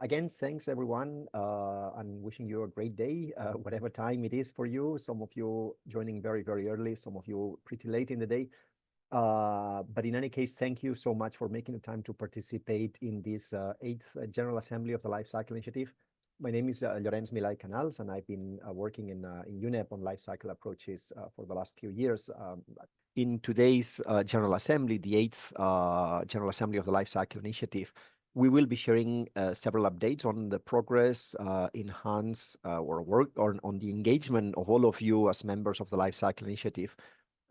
Again, thanks everyone. I'm wishing you a great day, whatever time it is for you. Some of you joining very, very early, some of you pretty late in the day. But in any case, thank you so much for making the time to participate in this 8th General Assembly of the Life Cycle Initiative. My name is Llorenç Milay Canals, and I've been working in UNEP on life cycle approaches for the last few years. In today's General Assembly, the 8th General Assembly of the Life Cycle Initiative, we will be sharing several updates on the progress, enhance or work on the engagement of all of you as members of the Life Cycle Initiative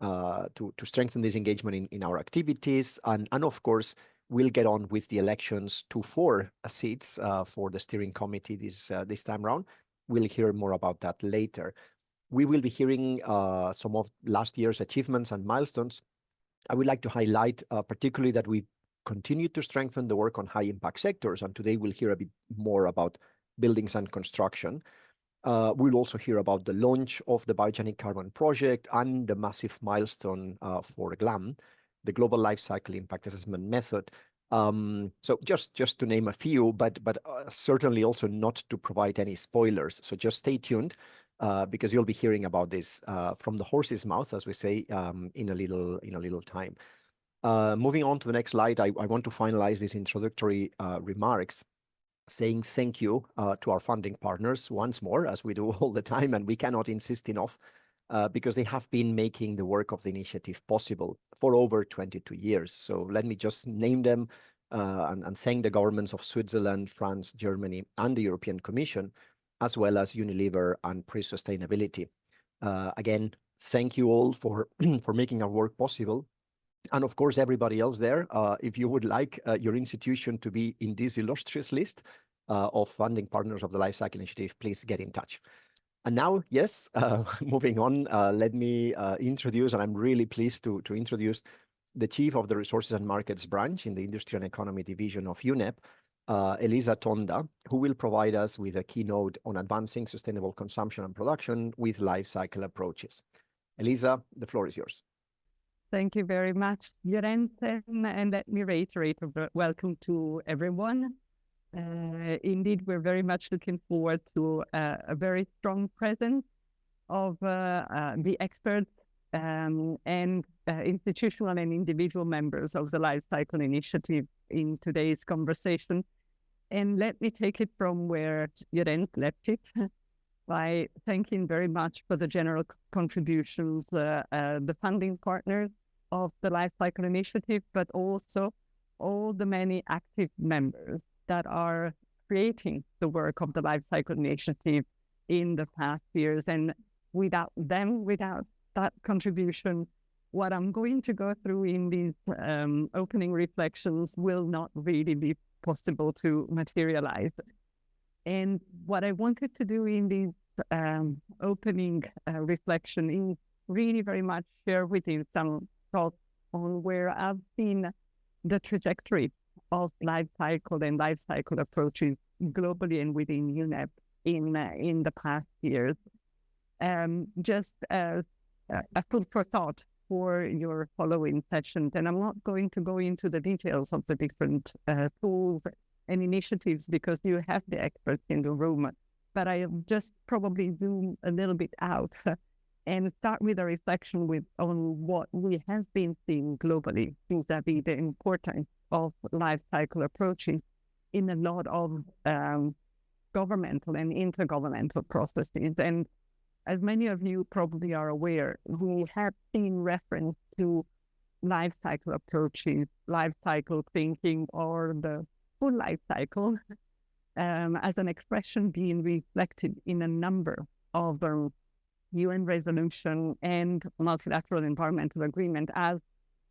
to strengthen this engagement in our activities. And of course, we'll get on with the elections to 4 seats for the steering committee this time around. We'll hear more about that later. We will be hearing some of last year's achievements and milestones. I would like to highlight particularly that we continue to strengthen the work on high impact sectors. And today we'll hear a bit more about buildings and construction. We'll also hear about the launch of the Biogenic Carbon project and the massive milestone for GLAM, the Global Life Cycle Impact Assessment Method. So just to name a few, but certainly also not to provide any spoilers. So just stay tuned because you'll be hearing about this from the horse's mouth, as we say, in a little time. Moving on to the next slide, I want to finalize these introductory remarks saying thank you to our funding partners once more, as we do all the time, and we cannot insist enough because they have been making the work of the initiative possible for over 22 years. So let me just name them and thank the governments of Switzerland, France, Germany, and the European Commission, as well as Unilever and Pre-Sustainability. Again, thank you all for making our work possible. And of course, everybody else there, if you would like your institution to be in this illustrious list of funding partners of the Life Cycle Initiative, please get in touch. And now, yes, moving on, let me introduce, and I'm really pleased to introduce the Chief of the Resources and Markets Branch in the Industry and Economy Division of UNEP, Elisa Tonda, who will provide us with a keynote on advancing sustainable consumption and production with life cycle approaches. Elisa, the floor is yours. Thank you very much, Llorenç, and let me reiterate a welcome to everyone. Indeed, we're very much looking forward to a very strong presence of the experts and institutional and individual members of the Life Cycle Initiative in today's conversation. And let me take it from where Llorenç left it by thanking very much for the general contributions, the funding partners of the Life Cycle Initiative, but also all the many active members that are creating the work of the Life Cycle Initiative in the past years. And without them, without that contribution, what I'm going to go through in these opening reflections will not really be possible to materialize. And what I wanted to do in these opening reflection is really very much share with you some thoughts on where I've seen the trajectory of life cycle and life cycle approaches globally and within UNEP in the past years. Just a food for thought for your following sessions. And I'm not going to go into the details of the different tools and initiatives because you have the experts in the room, but I'll just probably zoom a little bit out and start with a reflection on what we have been seeing globally vis-a-vis the importance of life cycle approaches in a lot of governmental and intergovernmental processes. And as many of you probably are aware, we have seen reference to life cycle approaches, life cycle thinking, or the full life cycle as an expression being reflected in a number of UN resolution and multilateral environmental agreement as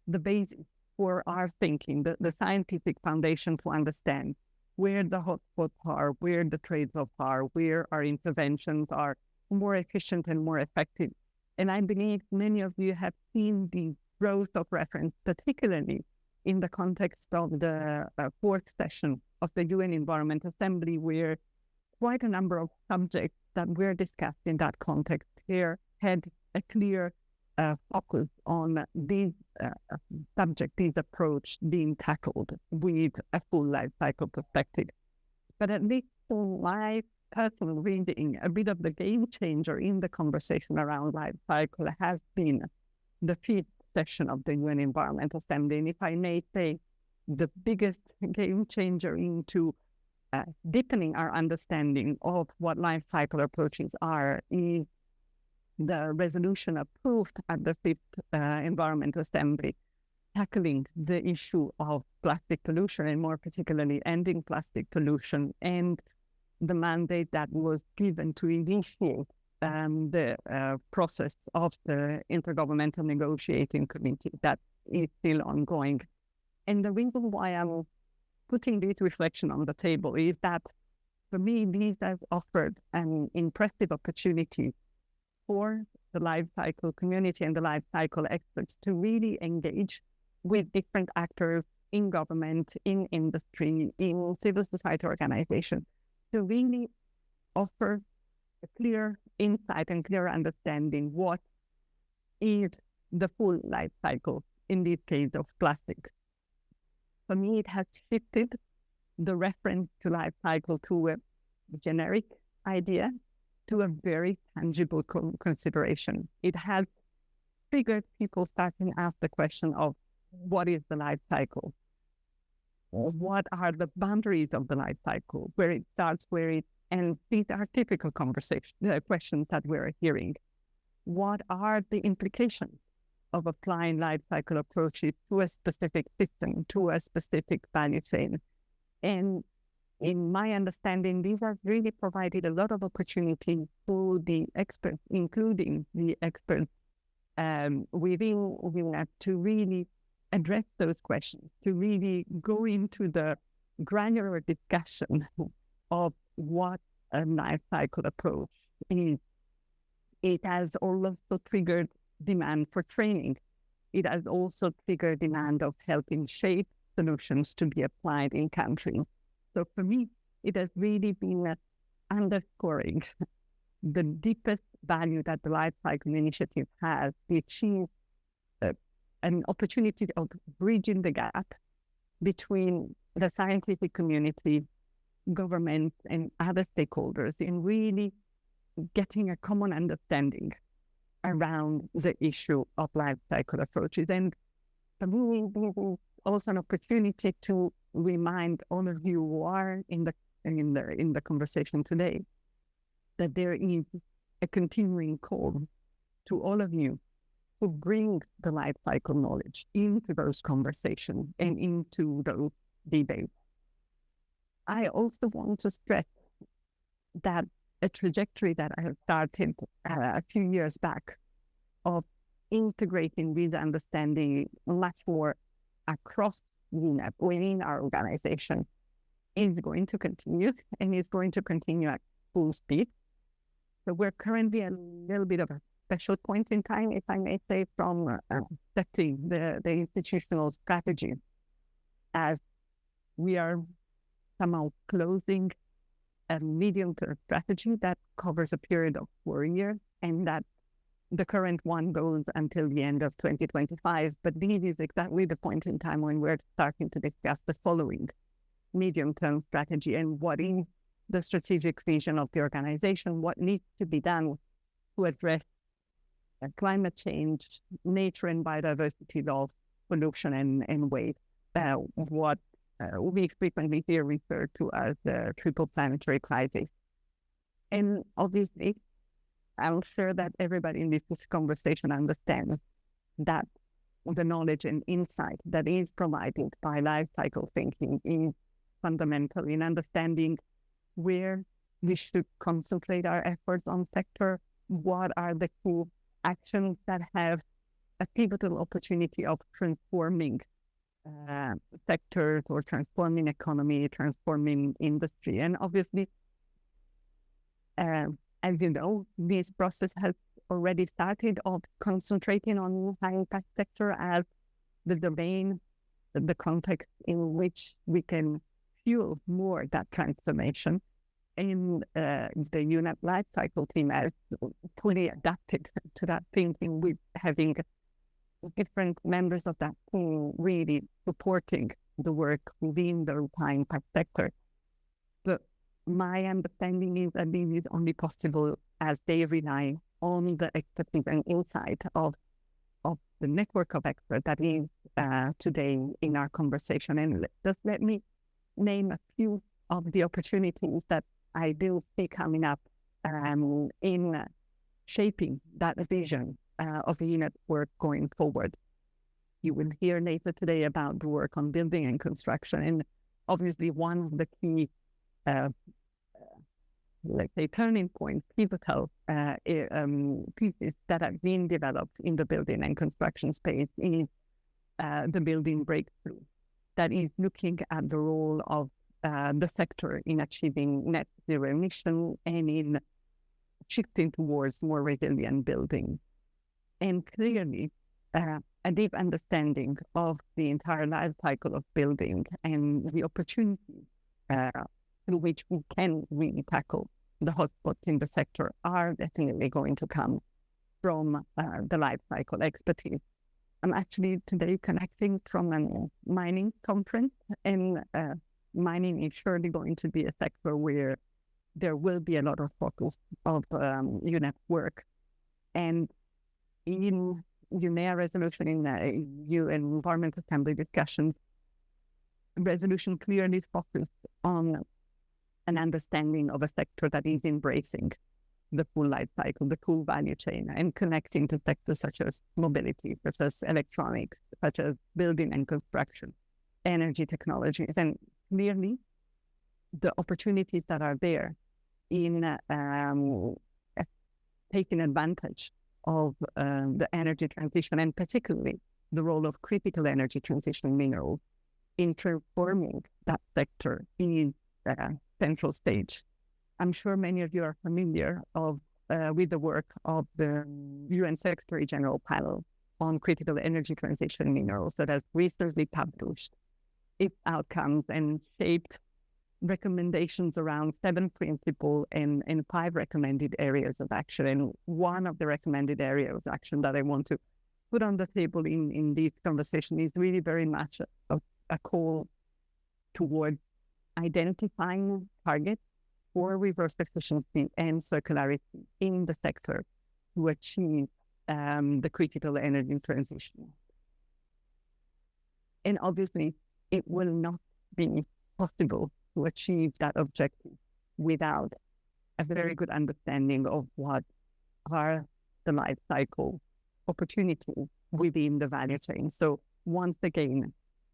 the basis for our thinking, the scientific foundation to understand where the hotspots are, where the trade-offs are, where our interventions are more efficient and more effective. And I believe many of you have seen the growth of reference, particularly in the context of the 4th session of the UN Environment Assembly, where quite a number of subjects that were discussed in that context here had a clear focus on these subjects, this approach being tackled with a full life cycle perspective. But at least for my personal reading, a bit of the game changer in the conversation around life cycle has been the fifth session of the UN Environment Assembly. And if I may say, the biggest game changer into deepening our understanding of what life cycle approaches are is the resolution approved at the fifth Environment Assembly, tackling the issue of plastic pollution, and more particularly ending plastic pollution, and the mandate that was given to initiate the process of the Intergovernmental Negotiating Committee that is still ongoing. And the reason why I'm putting this reflection on the table is that, for me, these have offered an impressive opportunity for the life cycle community and the life cycle experts to really engage with different actors in government, in industry, in civil society organizations, to really offer a clear insight and clear understanding what is the full life cycle, in this case of plastics. For me, it has shifted the reference to life cycle to a generic idea to a very tangible consideration. It has triggered people starting to ask the question of what is the life cycle? What are the boundaries of the life cycle? Where it starts, where it ends? These are typical questions that we're hearing. What are the implications of applying life cycle approaches to a specific system, to a specific value chain? And in my understanding, these have really provided a lot of opportunity for the experts, including the experts within WINAP, to really address those questions, to really go into the granular discussion of what a life cycle approach is. It has also triggered demand for training. It has also triggered demand of helping shape solutions to be applied in countries. So for me, it has really been underscoring the deepest value that the Life Cycle Initiative has to achieve an opportunity of bridging the gap between the scientific community, government, and other stakeholders in really getting a common understanding around the issue of life cycle approaches. And for me, this is also an opportunity to remind all of you who are in the conversation today that there is a continuing call to all of you to bring the life cycle knowledge into those conversations and into those debates. I also want to stress that a trajectory that I have started a few years back of integrating this understanding much more across UNEP within our organization is going to continue, and is going to continue at full speed. So we're currently at a little bit of a special point in time, if I may say, from setting the institutional strategy, as we are somehow closing a medium-term strategy that covers a period of 4 years, and that the current one goes until the end of 2025. But this is exactly the point in time when we're starting to discuss the following medium-term strategy and what is the strategic vision of the organization, what needs to be done to address climate change, nature and biodiversity loss, pollution and waste, what we frequently hear referred to as the triple planetary crisis. And obviously, I'm sure that everybody in this conversation understands that the knowledge and insight that is provided by life cycle thinking is fundamental in understanding where we should concentrate our efforts on sector, what are the key actions that have a pivotal opportunity of transforming sectors or transforming economy, transforming industry. And obviously, as you know, this process has already started of concentrating on high impact sector as the domain, the context in which we can fuel more that transformation. And the UNEP life cycle team has fully adapted to that thinking, with having different members of that team really supporting the work within the high impact sector. my understanding is that this is only possible as they rely on the expertise and insight of the network of experts that is today in our conversation. And just let me name a few of the opportunities that I do see coming up in shaping that vision of the unit work going forward. You will hear later today about the work on building and construction. And obviously one of the key, let's say, turning point, pivotal pieces that have been developed in the building and construction space is the building breakthrough, that is looking at the role of the sector in achieving net zero emission and in shifting towards more resilient building. And clearly, a deep understanding of the entire life cycle of building and the opportunities through which we can really tackle the hotspots in the sector are definitely going to come from the life cycle expertise. I'm actually today connecting from a mining conference, and mining is surely going to be a sector where there will be a lot of focus of UNEP work. And in UNEA resolution, in UN Environment Assembly discussions, resolution clearly focused on an understanding of a sector that is embracing the full life cycle, the full value chain, and connecting to sectors such as mobility, such as electronics, such as building and construction, energy technologies. And clearly, the opportunities that are there in taking advantage of the energy transition, and particularly the role of critical energy transition minerals in transforming that sector in central stage. I'm sure many of you are familiar with the work of the UN Secretary General panel on critical energy transition minerals that has recently published its outcomes and shaped recommendations around 7 principles and 5 recommended areas of action. And one of the recommended areas of action that I want to put on the table in this conversation is really very much a call toward identifying targets for reverse efficiency and circularity in the sector to achieve the critical energy transition. And obviously, it will not be possible to achieve that objective without a very good understanding of what are the life cycle opportunities within the value chain. So once again,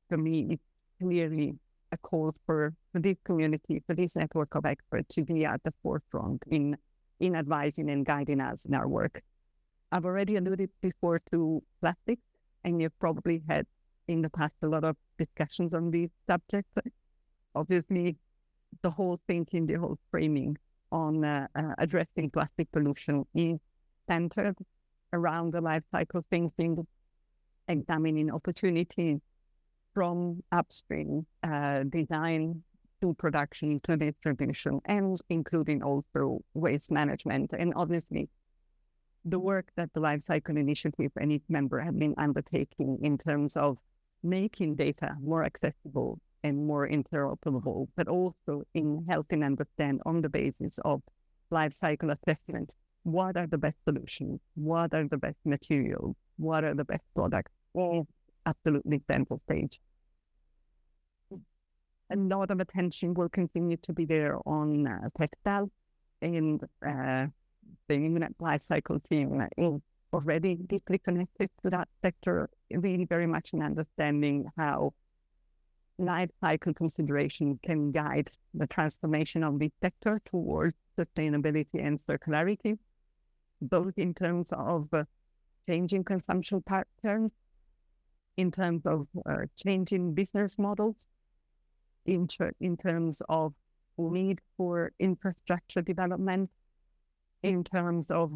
for me, it's clearly a call for this community, for this network of experts to be at the forefront in advising and guiding us in our work. I've already alluded before to plastics, and you've probably had in the past a lot of discussions on these subjects. Obviously, the whole thinking, the whole framing on addressing plastic pollution is centered around the life cycle thinking, examining opportunities from upstream design to production to distribution, and including also waste management. And obviously, the work that the Life Cycle Initiative and its members have been undertaking in terms of making data more accessible and more interoperable, but also in helping understand on the basis of life cycle assessment, what are the best solutions, what are the best materials, what are the best products, all absolutely central stage. A lot of attention will continue to be there on textiles, and the UNEP life cycle team is already deeply connected to that sector, really very much in understanding how life cycle consideration can guide the transformation of this sector towards sustainability and circularity, both in terms of changing consumption patterns, in terms of changing business models, in terms of need for infrastructure development, in terms of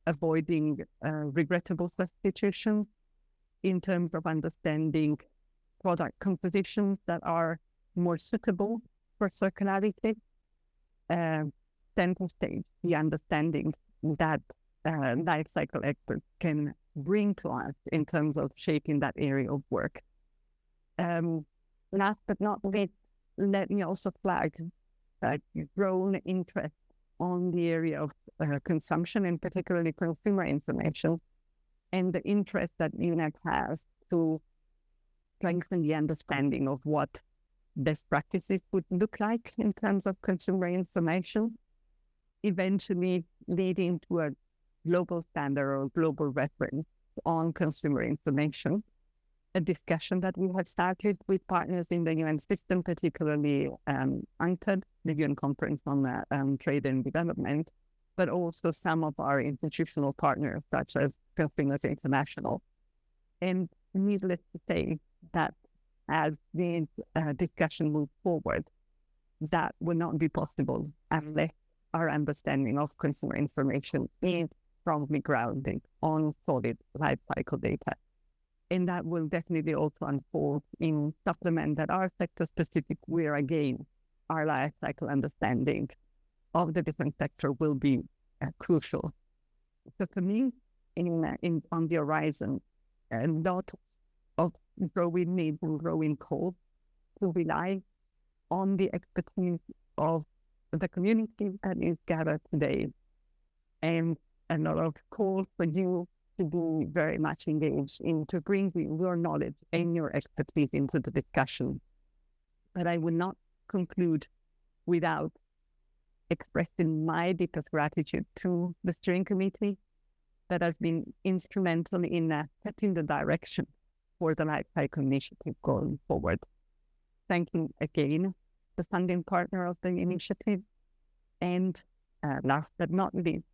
avoiding regrettable substitutions, in terms of understanding product compositions that are more suitable for circularity. Center stage, the understanding that life cycle experts can bring to us in terms of shaping that area of work. Last but not least, let me also flag grown interest on the area of consumption, and particularly consumer information, and the interest that UNEP has to strengthen the understanding of what best practices would look like in terms of consumer information, eventually leading to a global standard or global reference on consumer information. A discussion that we have started with partners in the UN system, particularly UNCTAD, the UN Conference on Trade and Development, but also some of our institutional partners, such as Consumers International. And needless to say that as this discussion moves forward, that will not be possible unless our understanding of consumer information is strongly grounded on solid life cycle data. And that will definitely also unfold in supplement that are sector specific, where again, our life cycle understanding of the different sector will be crucial. So for me, on the horizon, a lot of growing need and growing call to rely on the expertise of the community that is gathered today, and a lot of calls for you to be very much engaged in to bring your knowledge and your expertise into the discussion. But I will not conclude without expressing my deepest gratitude to the steering committee that has been instrumental in setting the direction for the Life Cycle Initiative going forward. Thanking again the funding partner of the initiative. And last but not least,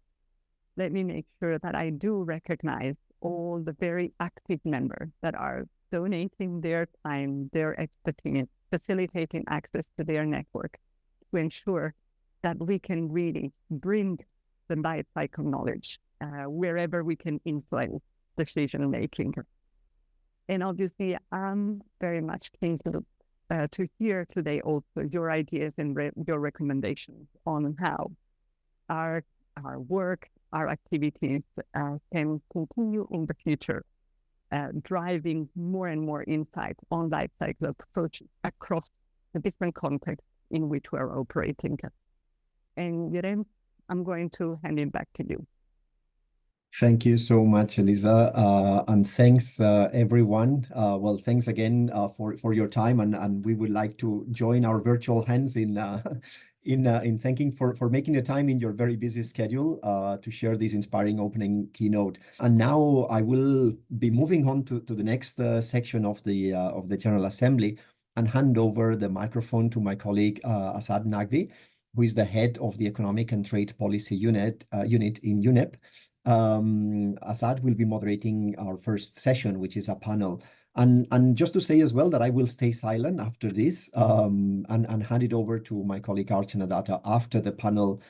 let me make sure that I do recognize all the very active members that are donating their time, their expertise, facilitating access to their network to ensure that we can really bring the life cycle knowledge wherever we can influence decision making. And obviously, I'm very much keen to hear today also your ideas and your recommendations on how our work, our activities can continue in the future, driving more and more insight on life cycle approaches across the different contexts in which we're operating. And Viren, I'm going to hand it back to you. Thank you so much, Elisa, and thanks everyone. Well, thanks again for your time, and we would like to join our virtual hands in thanking for making the time in your very busy schedule to share this inspiring opening keynote. And now I will be moving on to the next section of the General Assembly and hand over the microphone to my colleague Asad Naqvi, who is the head of the Economic and Trade Policy unit in UNEP. Asad will be moderating our first session, which is a panel. And just to say as well that I will stay silent after this and hand it over to my colleague Archana Datta after the panel.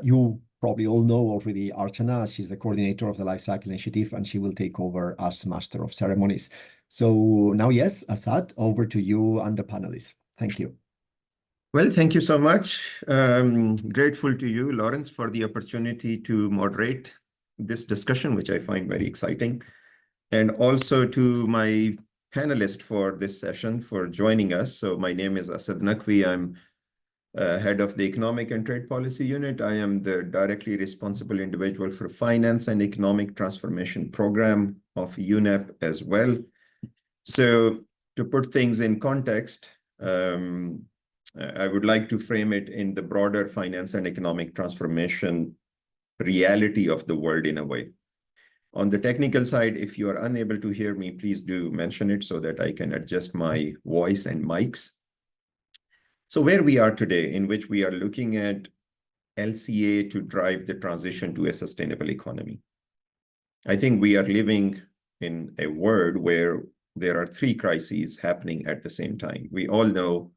You probably all know already Archana. She's the coordinator of the Life Cycle Initiative, and she will take over as Master of Ceremonies. So now, yes, Asad, over to you and the panelists. Thank you. Well, thank you so much. Grateful to you, Lawrence, for the opportunity to moderate this discussion, which I find very exciting. And also to my panelists for this session for joining us. So my name is Asad Naqvi. I'm head of the Economic and Trade Policy Unit. I am the directly responsible individual for Finance and Economic Transformation Program of UNEP as well. So to put things in context, I would like to frame it in the broader finance and economic transformation reality of the world in a way. On the technical side, if you are unable to hear me, please do mention it so that I can adjust my voice and mics. So where we are today, in which we are looking at LCA to drive the transition to a sustainable economy. I think we are living in a world where there are three crises happening at the same time. We all know,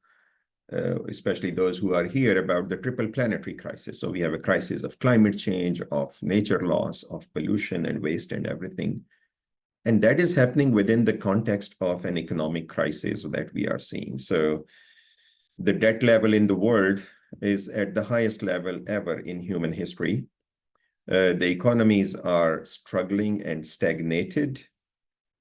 especially those who are here, about the triple planetary crisis. So we have a crisis of climate change, of nature loss, of pollution and waste and everything. And that is happening within the context of an economic crisis that we are seeing. So the debt level in the world is at the highest level ever in human history. The economies are struggling and stagnated.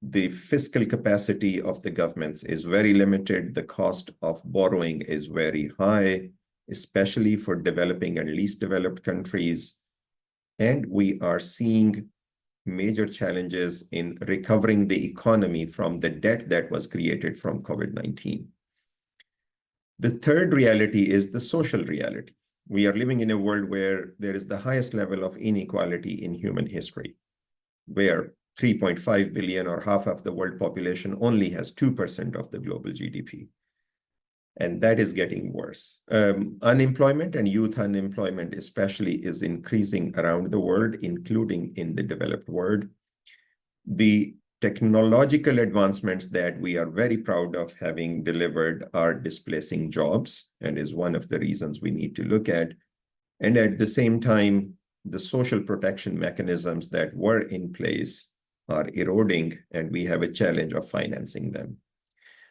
The fiscal capacity of the governments is very limited. The cost of borrowing is very high, especially for developing and least developed countries. And we are seeing major challenges in recovering the economy from the debt that was created from COVID-19. The third reality is the social reality. We are living in a world where there is the highest level of inequality in human history, where 3.5 billion or half of the world population only has 2% of the global GDP. And that is getting worse. Unemployment and youth unemployment especially is increasing around the world, including in the developed world. The technological advancements that we are very proud of having delivered are displacing jobs and is one of the reasons we need to look at. And at the same time, the social protection mechanisms that were in place are eroding, and we have a challenge of financing them.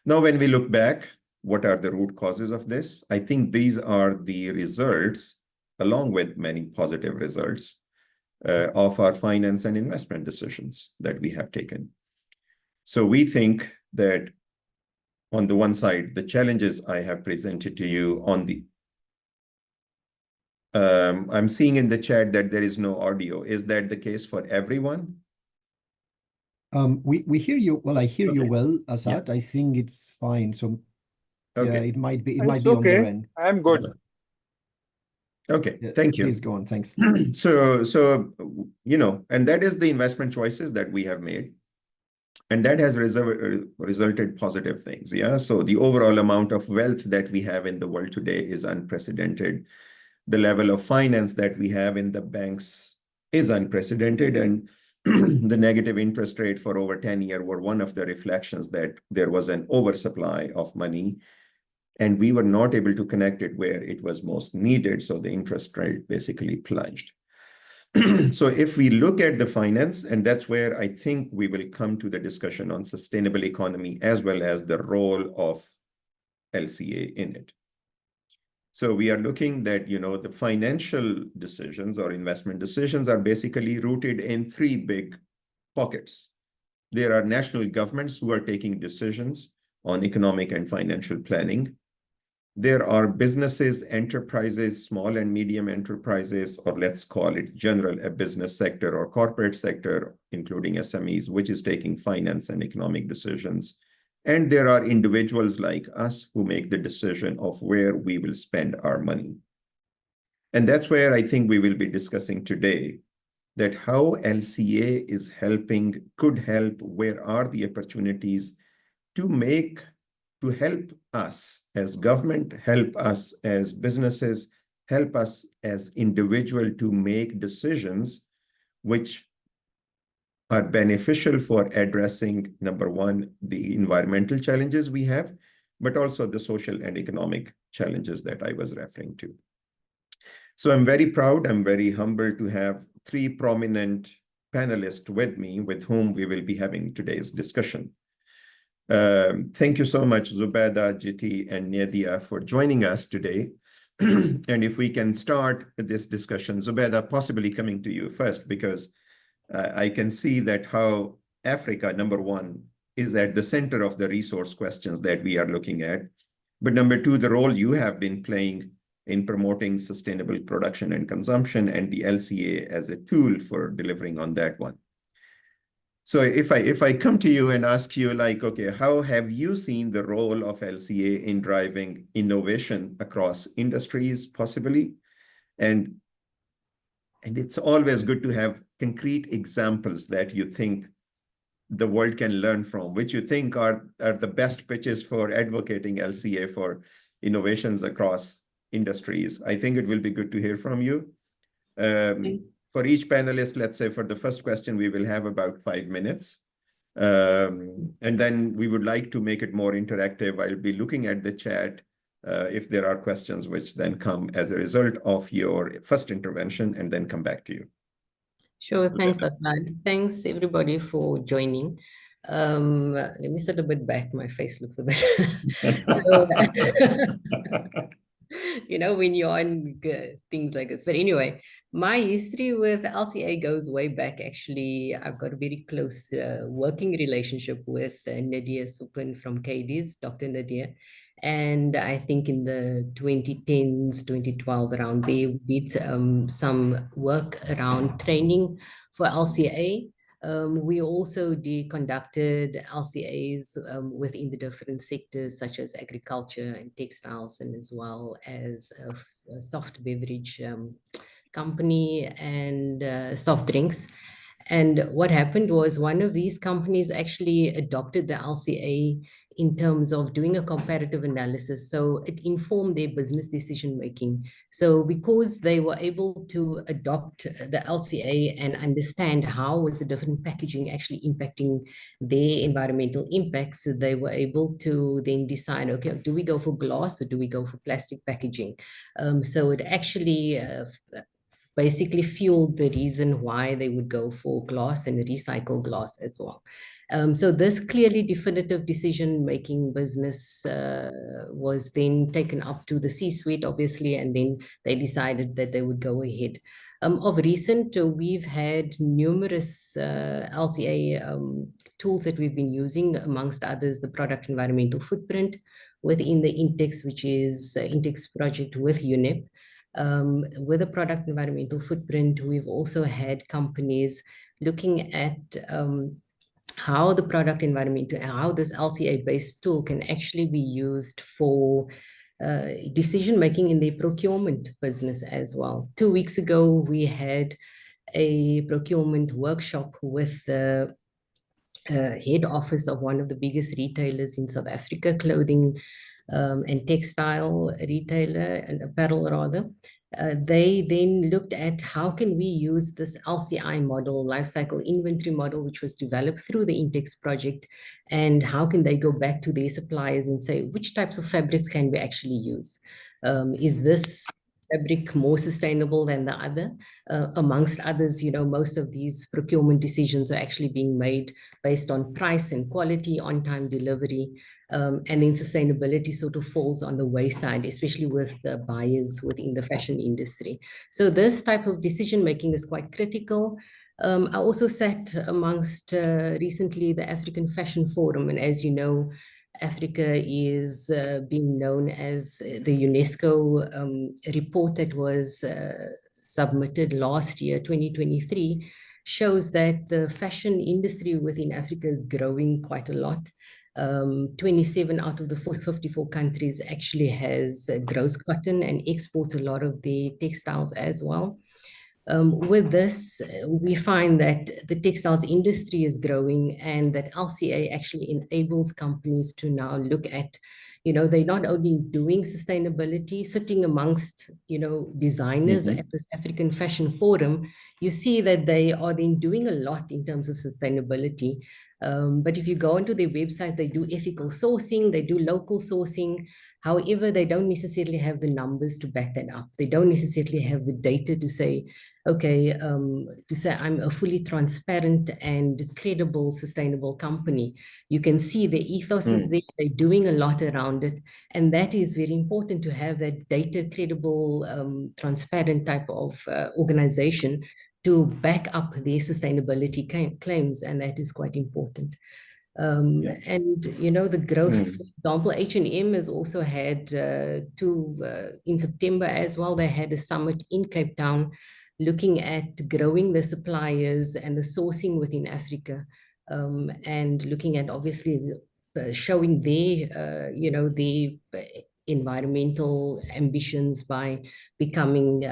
Now, when we look back, what are the root causes of this? I think these are the results, along with many positive results, of our finance and investment decisions that we have taken. So we think that on the one side, the challenges I have presented to you on the I'm seeing in the chat that there is no audio. Is that the case for everyone? We hear you. Well, I hear you Okay. well, Asad. I think it's fine. So yeah, Okay. it might be It's on their okay. end. I'm good. Okay, Yeah, thank you. please go on. Thanks. So you know, and that is the investment choices that we have made. And that has resulted positive things. Yeah. So the overall amount of wealth that we have in the world today is unprecedented. The level of finance that we have in the banks is unprecedented. And the negative interest rate for over 10 years were one of the reflections that there was an oversupply of money. And we were not able to connect it where it was most needed. So the interest rate basically plunged. So if we look at the finance, and that's where I think we will come to the discussion on sustainable economy as well as the role of LCA in it. So we are looking that, you know, the financial decisions or investment decisions are basically rooted in three big pockets. There are national governments who are taking decisions on economic and financial planning. There are businesses, enterprises, small and medium enterprises, or let's call it general a business sector or corporate sector, including SMEs, which is taking finance and economic decisions. And there are individuals like us who make the decision of where we will spend our money. And that's where I think we will be discussing today that how LCA is helping, could help, where are the opportunities to help us as government, help us as businesses, help us as individuals to make decisions which are beneficial for addressing, number one, the environmental challenges we have, but also the social and economic challenges that I was referring to. So I'm very proud, I'm very humbled to have three prominent panelists with me with whom we will be having today's discussion. Thank you so much, Zubaida, Jiti, and Nadia for joining us today. And if we can start this discussion, Zubaida, possibly coming to you first, because I can see that how Africa, number one, is at the center of the resource questions that we are looking at. But number two, the role you have been playing in promoting sustainable production and consumption and the LCA as a tool for delivering on that one. So if I come to you and ask you like, okay, how have you seen the role of LCA in driving innovation across industries possibly? And it's always good to have concrete examples that you think the world can learn from, which you think are the best pitches for advocating LCA for innovations across industries. I think it will be good to hear from you. For each panelist, let's say for the first question, we will have about 5 minutes. And then we would like to make it more interactive. I'll be looking at the chat if there are questions which then come as a result of your first intervention and then come back to you. Sure, thanks, Asad. Thanks, everybody, for joining. Let me sit a bit back. My face looks a bit... you know, when you're on things like this. But anyway, my history with LCA goes way back, actually. I've got a very close working relationship with Nadia Supin from KD's, Dr. Nadia. And I think in the 2010s, 2012, around there, we did some work around training for LCA. We also conducted LCAs within the different sectors such as agriculture and textiles, and as well as a soft beverage company and soft drinks. And what happened was one of these companies actually adopted the LCA in terms of doing a comparative analysis. So it informed their business decision making. So because they were able to adopt the LCA and understand how was the different packaging actually impacting their environmental impacts, they were able to then decide, okay, do we go for glass or do we go for plastic packaging? So it actually basically fueled the reason why they would go for glass and recycle glass as well. So this clearly definitive decision-making business was then taken up to the C-suite, obviously, and then they decided that they would go ahead. Of recent, we've had numerous LCA tools that we've been using, amongst others, the product environmental footprint within the Intex, which is Intex project with UNEP. With a product environmental footprint, we've also had companies looking at how the product environmental, how this LCA-based tool can actually be used for decision-making in the procurement business as well. 2 weeks ago, we had a procurement workshop with the head office of one of the biggest retailers in South Africa, clothing and textile retailer and apparel rather. They then looked at how can we use this LCI model, life cycle inventory model, which was developed through the Intex project, and how can they go back to their suppliers and say, which types of fabrics can we actually use? Is this fabric more sustainable than the other? Amongst others, you know, most of these procurement decisions are actually being made based on price and quality, on-time delivery, and then sustainability sort of falls on the wayside, especially with the buyers within the fashion industry. So this type of decision-making is quite critical. I also sat amongst recently the African Fashion Forum, and as you know, Africa is being known as the UNESCO report that was submitted last year, 2023, shows that the fashion industry within Africa is growing quite a lot. 27 out of the 54 countries actually has grows cotton and exports a lot of the textiles as well. With this, we find that the textiles industry is growing and that LCA actually enables companies to now look at, you know, they're not only doing sustainability, sitting amongst, you know, designers at this African Fashion Forum, you see that they are then doing a lot in terms of sustainability. But if you go onto their website, they do ethical sourcing, they do local sourcing. However, they don't necessarily have the numbers to back that up. They don't necessarily have the data to say, okay, to say I'm a fully transparent and credible, sustainable company. You can see the ethos is there, they're doing a lot around it. And that is very important to have that data credible, transparent type of organization to back up their sustainability claims. And that is quite important. And, you know, the growth, for example, H&M has also had in September as well, they had a summit in Cape Town looking at growing the suppliers and the sourcing within Africa, and looking at obviously showing their, you know, the environmental ambitions by becoming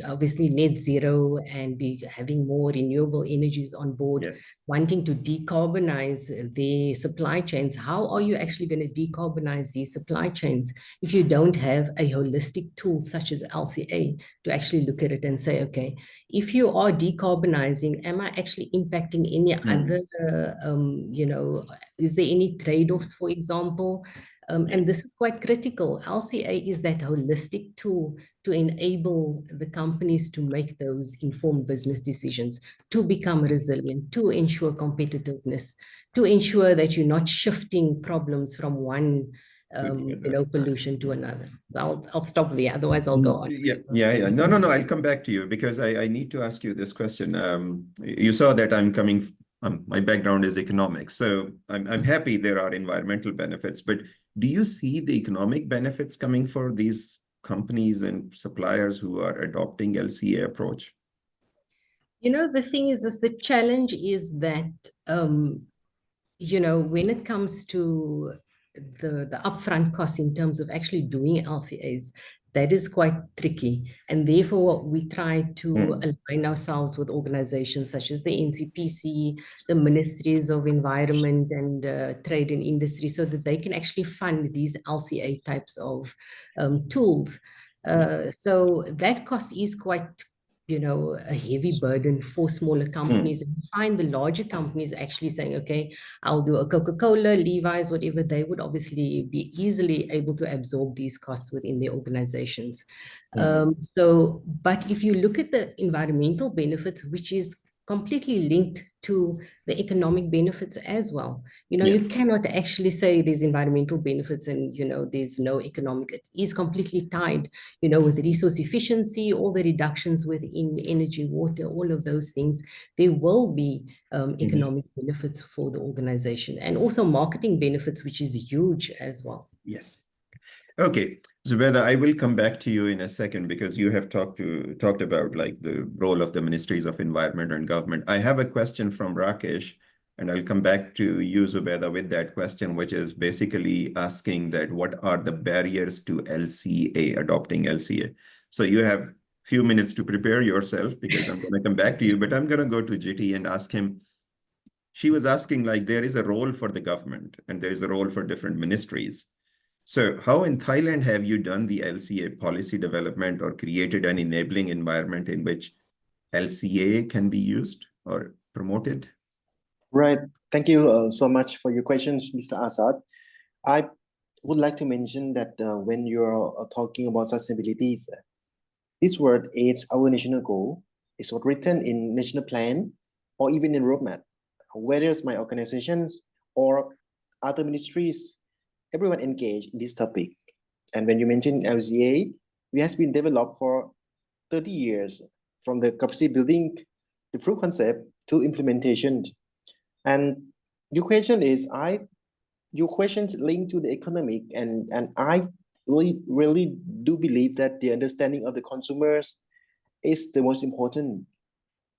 obviously net zero and having more renewable energies on board, wanting to decarbonize their supply chains. How are you actually going to decarbonize these supply chains if you don't have a holistic tool such as LCA to actually look at it and say, okay, if you are decarbonizing, am I actually impacting any other, you know, is there any trade-offs, for example? And this is quite critical. LCA is that holistic tool to enable the companies to make those informed business decisions, to become resilient, to ensure competitiveness, to ensure that you're not shifting problems from one you know, pollution to another. I'll stop there, otherwise I'll go on. Yeah. No, I'll come back to you because I need to ask you this question. You saw that I'm coming, my background is economics, so I'm happy there are environmental benefits, but do you see the economic benefits coming for these companies and suppliers who are adopting LCA approach? The thing is the challenge is that, when it comes to the upfront costs in terms of actually doing LCAs, that is quite tricky. And therefore, we try to align ourselves with organizations such as the NCPC, the Ministries of Environment and Trade and Industry, so that they can actually fund these LCA types of tools. So that cost is quite a heavy burden for smaller companies. And find the larger companies actually saying, okay, I'll do a Coca-Cola, Levi's, whatever, they would obviously be easily able to absorb these costs within their organizations. But if you look at the environmental benefits, which is completely linked to the economic benefits as well. You cannot actually say there's environmental benefits and, there's no economic. It is completely tied, with resource efficiency, all the reductions within energy, water, all of those things. There will be economic benefits for the organization and also marketing benefits, which is huge as well. Yes. Okay, Zubeda, I will come back to you in a second because you have talked about like the role of the Ministries of Environment and Government. I have a question from Rakesh, and I'll come back to you, Zubeda, with that question, which is basically asking that what are the barriers to LCA, adopting LCA? So you have a few minutes to prepare yourself because I'm going to come back to you, but I'm going to go to Jiti and ask him. She was asking, like, there is a role for the government and there is a role for different ministries. So how in Thailand have you done the LCA policy development or created an enabling environment in which LCA can be used or promoted? Right. Thank you so much for your questions, Mr. Asad. I would like to mention that when you're talking about sustainability, this word is our national goal. It's what written in national plan or even in roadmap. Whether it's my organizations or other ministries, everyone engaged in this topic. And when you mention LCA, it has been developed for 30 years, from the capacity building, the proof concept to implementation. And your question is, your questions linked to the economic, and I really do believe that the understanding of the consumers is the most important.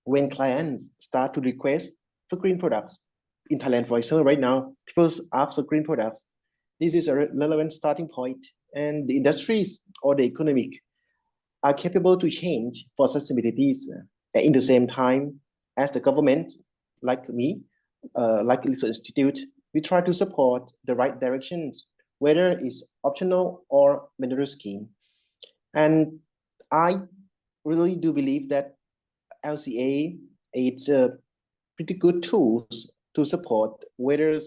When clients start to request for green products in Thailand, for example, right now, people ask for green products. This is a relevant starting point, and the industries or the economic are capable to change for sustainability. In the same time, as the government, like me, like Research Institute, we try to support the right directions, whether it's optional or mandatory scheme. And I really do believe that LCA, it's a pretty good tools to support whether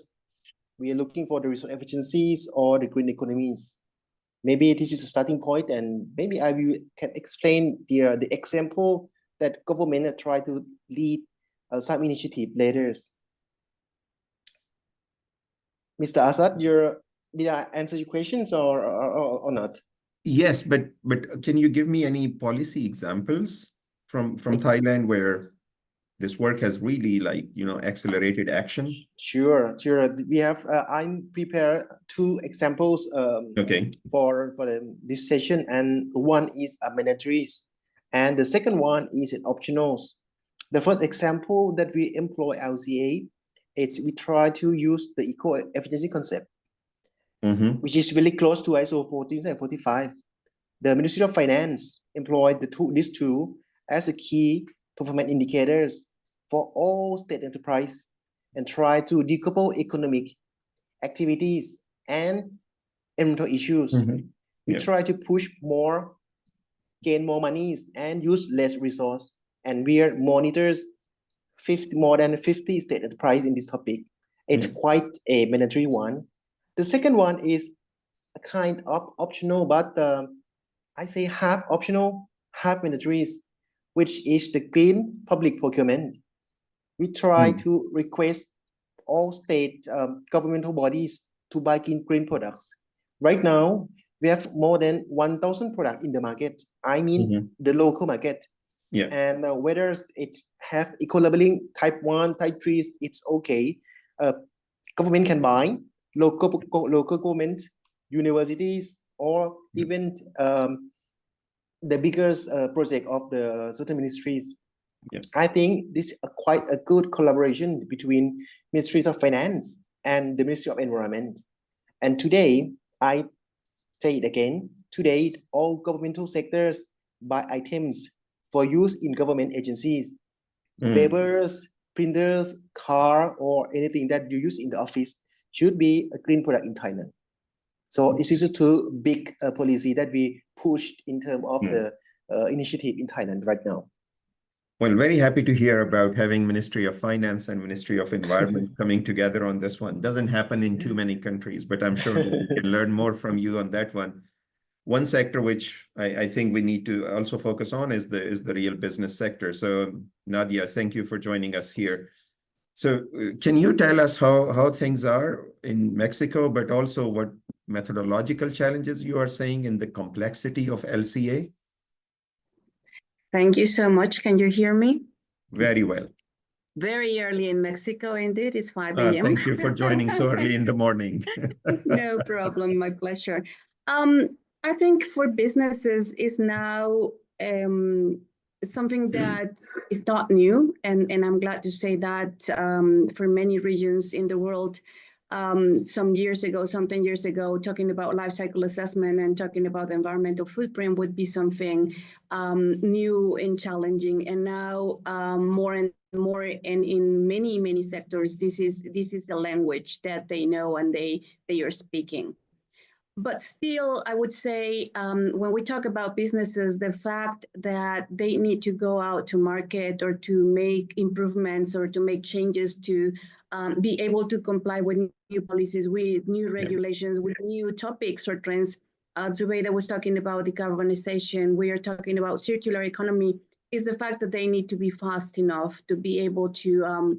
we are looking for the resource efficiencies or the green economies. Maybe this is a starting point, and maybe I can explain the example that government try to lead some initiative later. Mr. Asad, did I answer your questions or not? Yes, but can you give me any policy examples from Thailand where this work has really accelerated action? Sure. We have I prepared two examples for this session, and one is a mandatory, and the second one is an optionals. The first example that we employ LCA is we try to use the eco-efficiency concept, which is really close to ISO 14045. The Ministry of Finance employed this tool as a key performance indicators for all state enterprise and try to decouple economic activities and environmental issues. We try to push more, gain more monies, and use less resource. And we are monitors more than 50 state enterprise in this topic. It's quite a mandatory one. The second one is a kind of optional, but I say half optional, half mandatory, which is the green public procurement. We try to request all state governmental bodies to buy green products. Right now, we have more than 1,000 products in the market. I mean, the local market. And whether it have eco-labeling type 1, type 3, it's okay. Government can buy, local government universities, or even the biggest project of the certain ministries. Yeah. I think this is quite a good collaboration between Ministries of Finance and the Ministry of Environment. And today, I say it again, today, all governmental sectors buy items for use in government agencies, papers, printers, car, or anything that you use in the office should be a green product in Thailand. So this is a two big policy that we pushed in terms of the initiative in Thailand right now. Well, very happy to hear about having Ministry of Finance and Ministry of Environment coming together on this one. Doesn't happen in too many countries, but I'm sure we can learn more from you on that one. One sector which I think we need to also focus on is the real business sector. So Nadia, thank you for joining us here. So can you tell us how things are in Mexico, but also what methodological challenges you are seeing in the complexity of LCA? Thank you so much. Can you hear me? Very well. Very early in Mexico, indeed. It's 5 a.m. Thank you for joining so early in the morning. No problem. My pleasure. I think for businesses is now something that is not new. And I'm glad to say that for many regions in the world, some 10 years ago, talking about life cycle assessment and talking about the environmental footprint would be something new and challenging. And now more and more, and in many sectors, this is a language that they know and they are speaking. But still, I would say when we talk about businesses, the fact that they need to go out to market or to make improvements or to make changes to be able to comply with new policies, with new regulations, with new topics or trends. Zubaida was talking about decarbonization. We are talking about circular economy. Is the fact that they need to be fast enough to be able to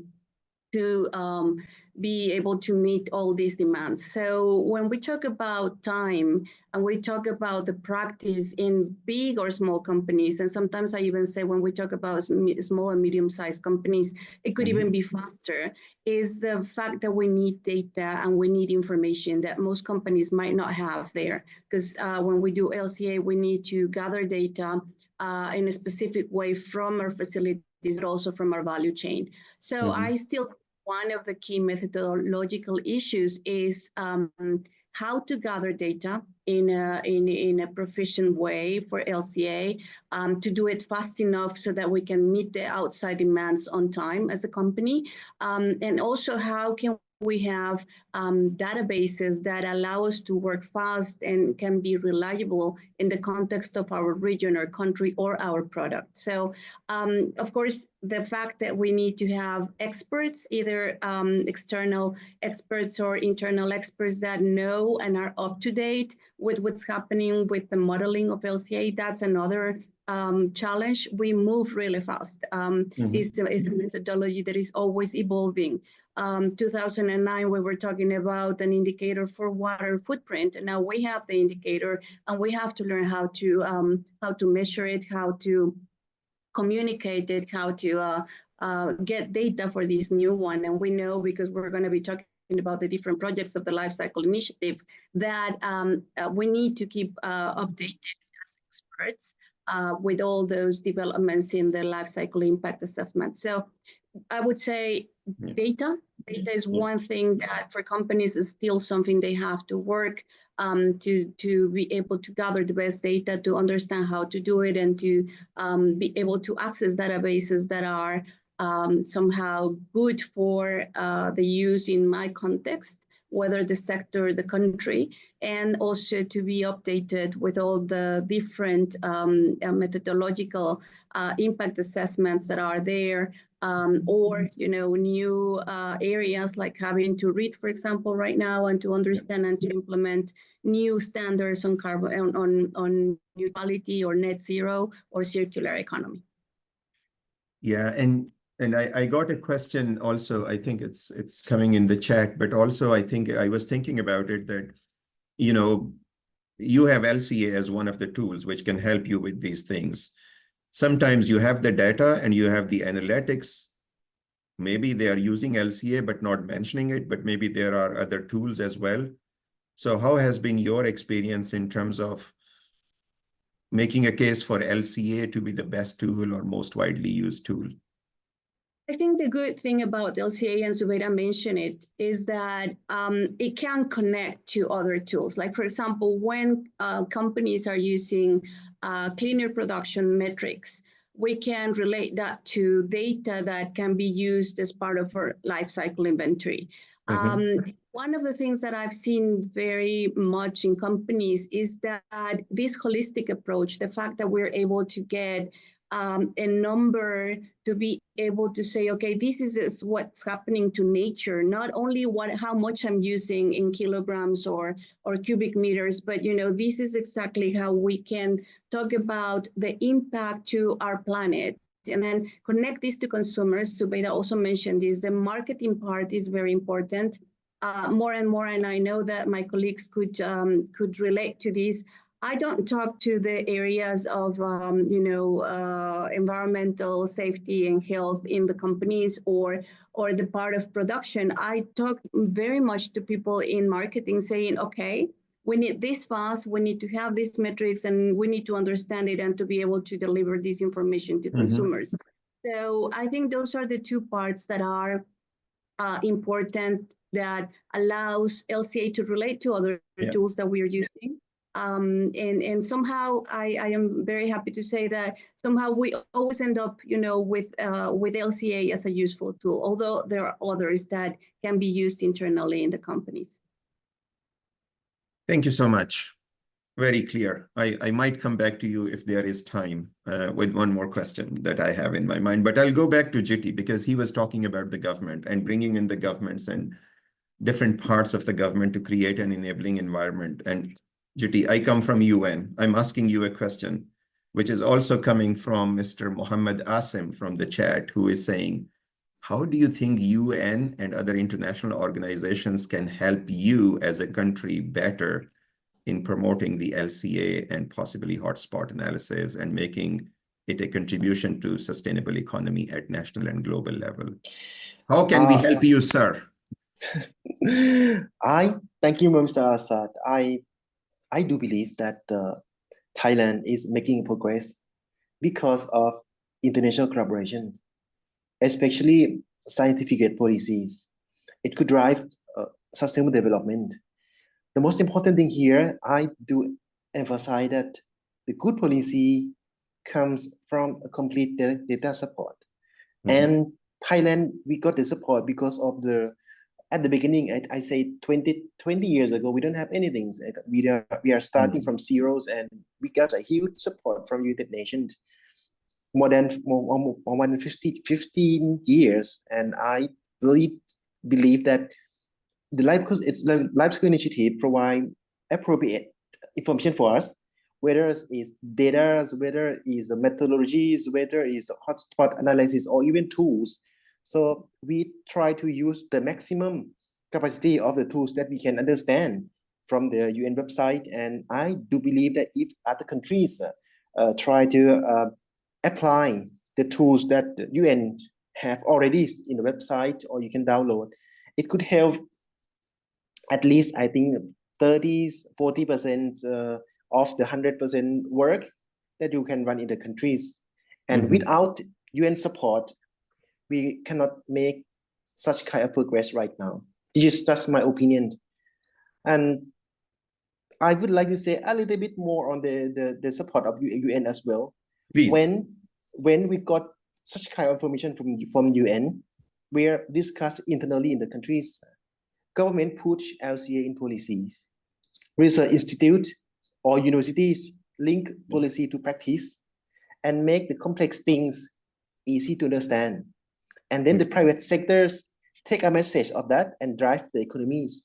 meet all these demands. So when we talk about time and we talk about the practice in big or small companies, and sometimes I even say when we talk about small and medium-sized companies, it could even be faster, is the fact that we need data and we need information that most companies might not have there. Because when we do LCA, we need to gather data in a specific way from our facilities, but also from our value chain. So I still one of the key methodological issues is how to gather data in a proficient way for LCA, to do it fast enough so that we can meet the outside demands on time as a company, and also how can we have databases that allow us to work fast and can be reliable in the context of our region or country or our product. So, of course, the fact that we need to have experts, either external experts or internal experts that know and are up to date with what's happening with the modeling of LCA, that's another challenge. We move really fast. It's a methodology that is always evolving. 2009, we were talking about an indicator for water footprint, and now we have the indicator, and we have to learn how to measure it, how to communicate it, how to get data for this new one. And we know, because we're going to be talking about the different projects of the Life Cycle Initiative, that we need to keep updated as experts with all those developments in the life cycle impact assessment. So I would say data is one thing that for companies is still something they have to work to be able to gather the best data, to understand how to do it, and to be able to access databases that are somehow good for the use in my context, whether the sector, the country, and also to be updated with all the different methodological impact assessments that are there, or new areas like having to read, for example, right now, and to understand and to implement new standards on carbon, on neutrality or net zero or circular economy. Yeah, and I got a question also. I think it's coming in the chat, but also I think I was thinking about it that, you have LCA as one of the tools which can help you with these things. Sometimes you have the data and you have the analytics. Maybe they are using LCA but not mentioning it, but maybe there are other tools as well. So how has been your experience in terms of making a case for LCA to be the best tool or most widely used tool? I think the good thing about LCA, and Zubaida mentioned it, is that it can connect to other tools. Like, for example, when companies are using cleaner production metrics, we can relate that to data that can be used as part of our life cycle inventory. One of the things that I've seen very much in companies is that this holistic approach, the fact that we're able to get a number to be able to say, okay, this is what's happening to nature, not only how much I'm using in kilograms or cubic meters, but this is exactly how we can talk about the impact to our planet and then connect this to consumers. Zubaida also mentioned this, the marketing part is very important. More and more, and I know that my colleagues could relate to this. I don't talk to the areas of, environmental safety and health in the companies or the part of production. I talk very much to people in marketing saying, okay, we need this fast, we need to have these metrics, and we need to understand it and to be able to deliver this information to consumers. So I think those are the two parts that are important, that allows LCA to relate to other tools that we are using. And somehow I am very happy to say that somehow we always end up, with LCA as a useful tool, although there are others that can be used internally in the companies. Thank you so much. Very clear. I might come back to you if there is time with one more question that I have in my mind, but I'll go back to Jiti because he was talking about the government and bringing in the governments and different parts of the government to create an enabling environment. And Jiti, I come from UN. I'm asking you a question, which is also coming from Mr. Mohammed Asim from the chat, who is saying, how do you think UN and other international organizations can help you as a country better in promoting the LCA and possibly hotspot analysis and making it a contribution to sustainable economy at national and global level? How can we help you, sir? Thank you, Mr. Asad. I do believe that Thailand is making progress because of international collaboration, especially scientific policies. It could drive sustainable development. The most important thing here, I do emphasize that the good policy comes from a complete data support. And Thailand, we got the support because of at the beginning, I say 20 years ago, we don't have anything. We are starting from zeros, and we got a huge support from United Nations more than 15 years. And I really believe that the Life School Initiative provide appropriate information for us, whether it's data, whether it's methodologies, whether it's hotspot analysis, or even tools. So we try to use the maximum capacity of the tools that we can understand from the UN website. And I do believe that if other countries try to apply the tools that the UN have already in the website, or you can download, it could help at least, I think, 40% of the 100% work that you can run in the countries. And without UN support, we cannot make such kind of progress right now. That's my opinion. And I would like to say a little bit more on the support of UN as well. Please. When we got such kind of information from UN, we are discussed internally in the countries. Government push LCA in policies. Research institutes or universities link policy to practice and make the complex things easy to understand. And then the private sectors take a message of that and drive the economies.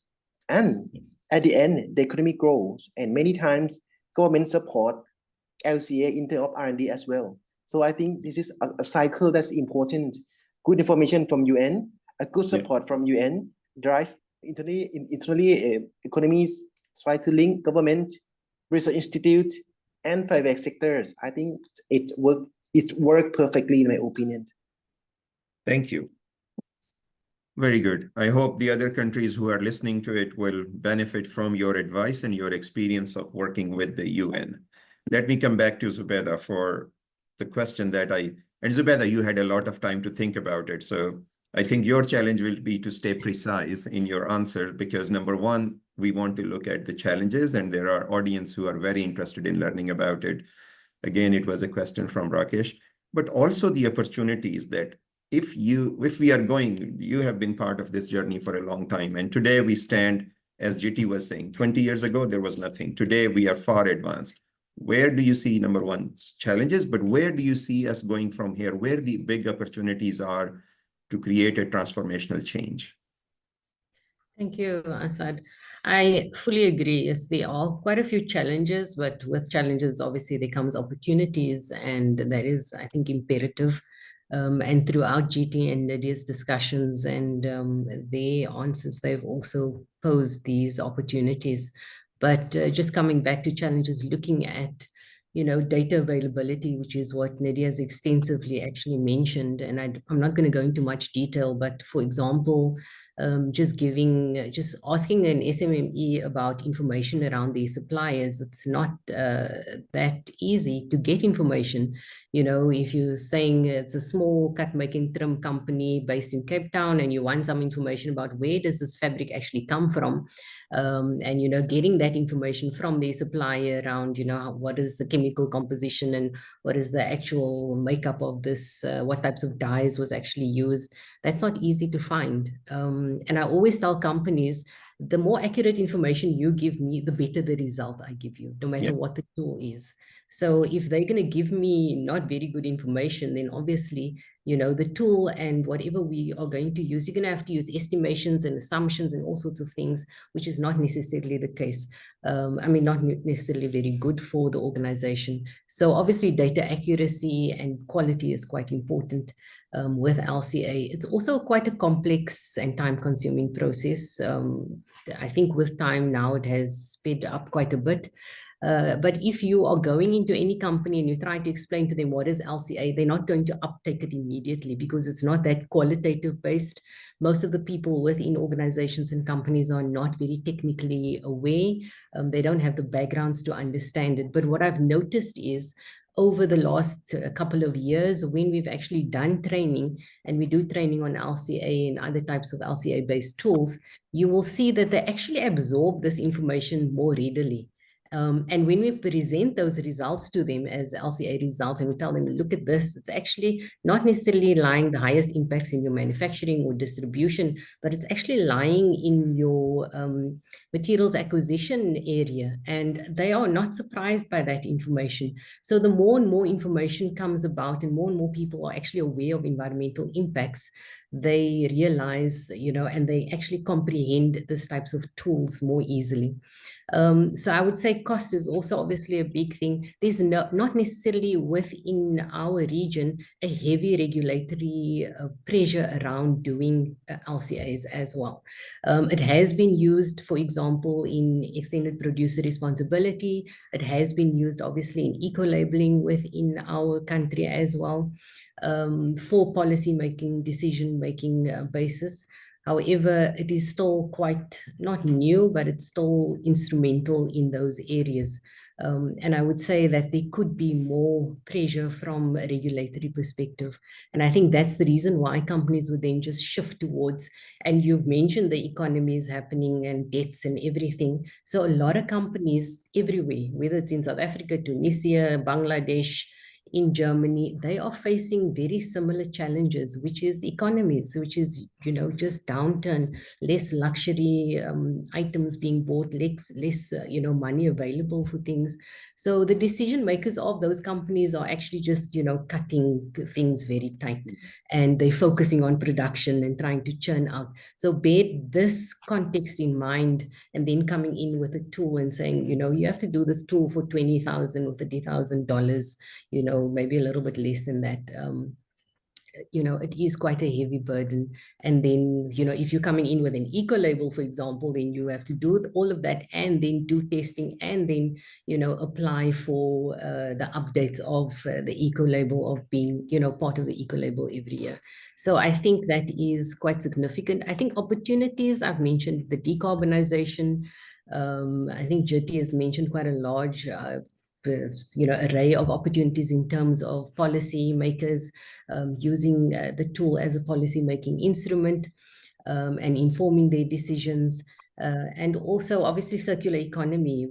And at the end, the economy grows. And many times, government support LCA in terms of R&D as well. So I think this is a cycle that's important. Good information from UN, a good support from UN, drive internally economies, try to link government, research institute, and private sectors. I think it worked perfectly in my opinion. Thank you. Very good. I hope the other countries who are listening to it will benefit from your advice and your experience of working with the UN. Let me come back to Zubeda for the question and Zubeda, you had a lot of time to think about it. So I think your challenge will be to stay precise in your answer, because number one, we want to look at the challenges, and there are audience who are very interested in learning about it. Again, it was a question from Rakesh, but also the opportunities that if we are going, you have been part of this journey for a long time. And today we stand, as GT was saying, 20 years ago, there was nothing. Today we are far advanced. Where do you see, number one, challenges, but where do you see us going from here? Where the big opportunities are to create a transformational change? Thank you, Asad. I fully agree. Yes, there are quite a few challenges, but with challenges, obviously, there comes opportunities, and that is, I think, imperative. And throughout GT and Nadia's discussions and their answers, they've also posed these opportunities. But just coming back to challenges, looking at data availability, which is what Nadia has extensively actually mentioned. And I'm not going to go into much detail, but for example, just asking an SMME about information around their suppliers, it's not that easy to get information. If you're saying it's a small cut making trim company based in Cape Town and you want some information about where does this fabric actually come from, and getting that information from their supplier around what is the chemical composition and what is the actual makeup of this, what types of dyes was actually used, that's not easy to find. And I always tell companies, the more accurate information you give me, the better the result I give you, no matter what the tool is. So if they're going to give me not very good information, then obviously, the tool and whatever we are going to use, you're going to have to use estimations and assumptions and all sorts of things, which is not necessarily the case. Not necessarily very good for the organization. So obviously data accuracy and quality is quite important with LCA. It's also quite a complex and time-consuming process. I think with time now it has sped up quite a bit. But if you are going into any company and you try to explain to them what is LCA, they're not going to uptake it immediately because it's not that qualitative based. Most of the people within organizations and companies are not very technically aware. They don't have the backgrounds to understand it. But what I've noticed is over the last couple of years, when we've actually done training, and we do training on LCA and other types of LCA-based tools, you will see that they actually absorb this information more readily. And when we present those results to them as LCA results, and we tell them, look at this, it's actually not necessarily lying the highest impacts in your manufacturing or distribution, but it's actually lying in your materials acquisition area. And they are not surprised by that information. So the more and more information comes about and more people are actually aware of environmental impacts, they realize, and they actually comprehend these types of tools more easily. So I would say cost is also obviously a big thing. There's not necessarily within our region a heavy regulatory pressure around doing LCAs as well. It has been used, for example, in extended producer responsibility. It has been used obviously in eco-labeling within our country as well, for policy making, decision making basis. However, it is still quite not new, but it's still instrumental in those areas. And I would say that there could be more pressure from a regulatory perspective. And I think that's the reason why companies would then just shift towards, and you've mentioned the economies happening and debts and everything. So a lot of companies everywhere, whether it's in South Africa, Tunisia, Bangladesh, in Germany, they are facing very similar challenges, which is economies, which is, just downturn, less luxury items being bought, less money available for things. So the decision makers of those companies are actually just, cutting things very tight, and they're focusing on production and trying to churn out. So bear this context in mind, and then coming in with a tool and saying, you have to do this tool for $20,000 or $30,000, maybe a little bit less than that. it is quite a heavy burden. And then, if you're coming in with an eco label, for example, then you have to do all of that and then do testing and then, apply for the updates of the eco label of being, part of the eco label every year. So I think that is quite significant. I think opportunities, I've mentioned the decarbonization. I think Jyoti has mentioned quite a large array of opportunities in terms of policy makers using the tool as a policy making instrument and informing their decisions. And also, obviously, circular economy.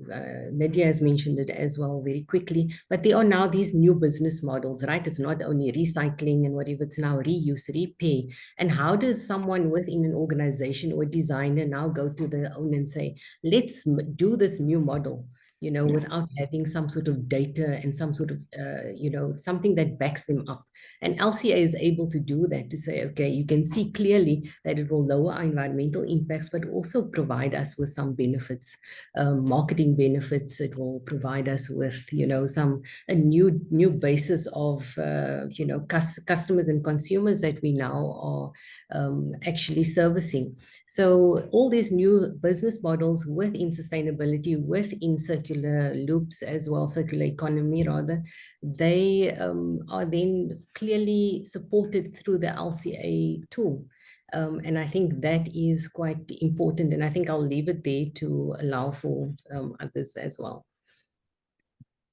Nadia has mentioned it as well very quickly. But there are now these new business models, right? It's not only recycling and whatever, it's now reuse, repair. And how does someone within an organization or a designer now go to the owner and say, let's do this new model? Without having some sort of data and some sort of, something that backs them up. And LCA is able to do that, to say, okay, you can see clearly that it will lower our environmental impacts, but also provide us with some benefits, marketing benefits. It will provide us with, a new basis of, customers and consumers that we now are actually servicing. So all these new business models within sustainability, within circular loops as well, circular economy rather, they are then clearly supported through the LCA tool. And I think that is quite important. And I think I'll leave it there to allow for others as well.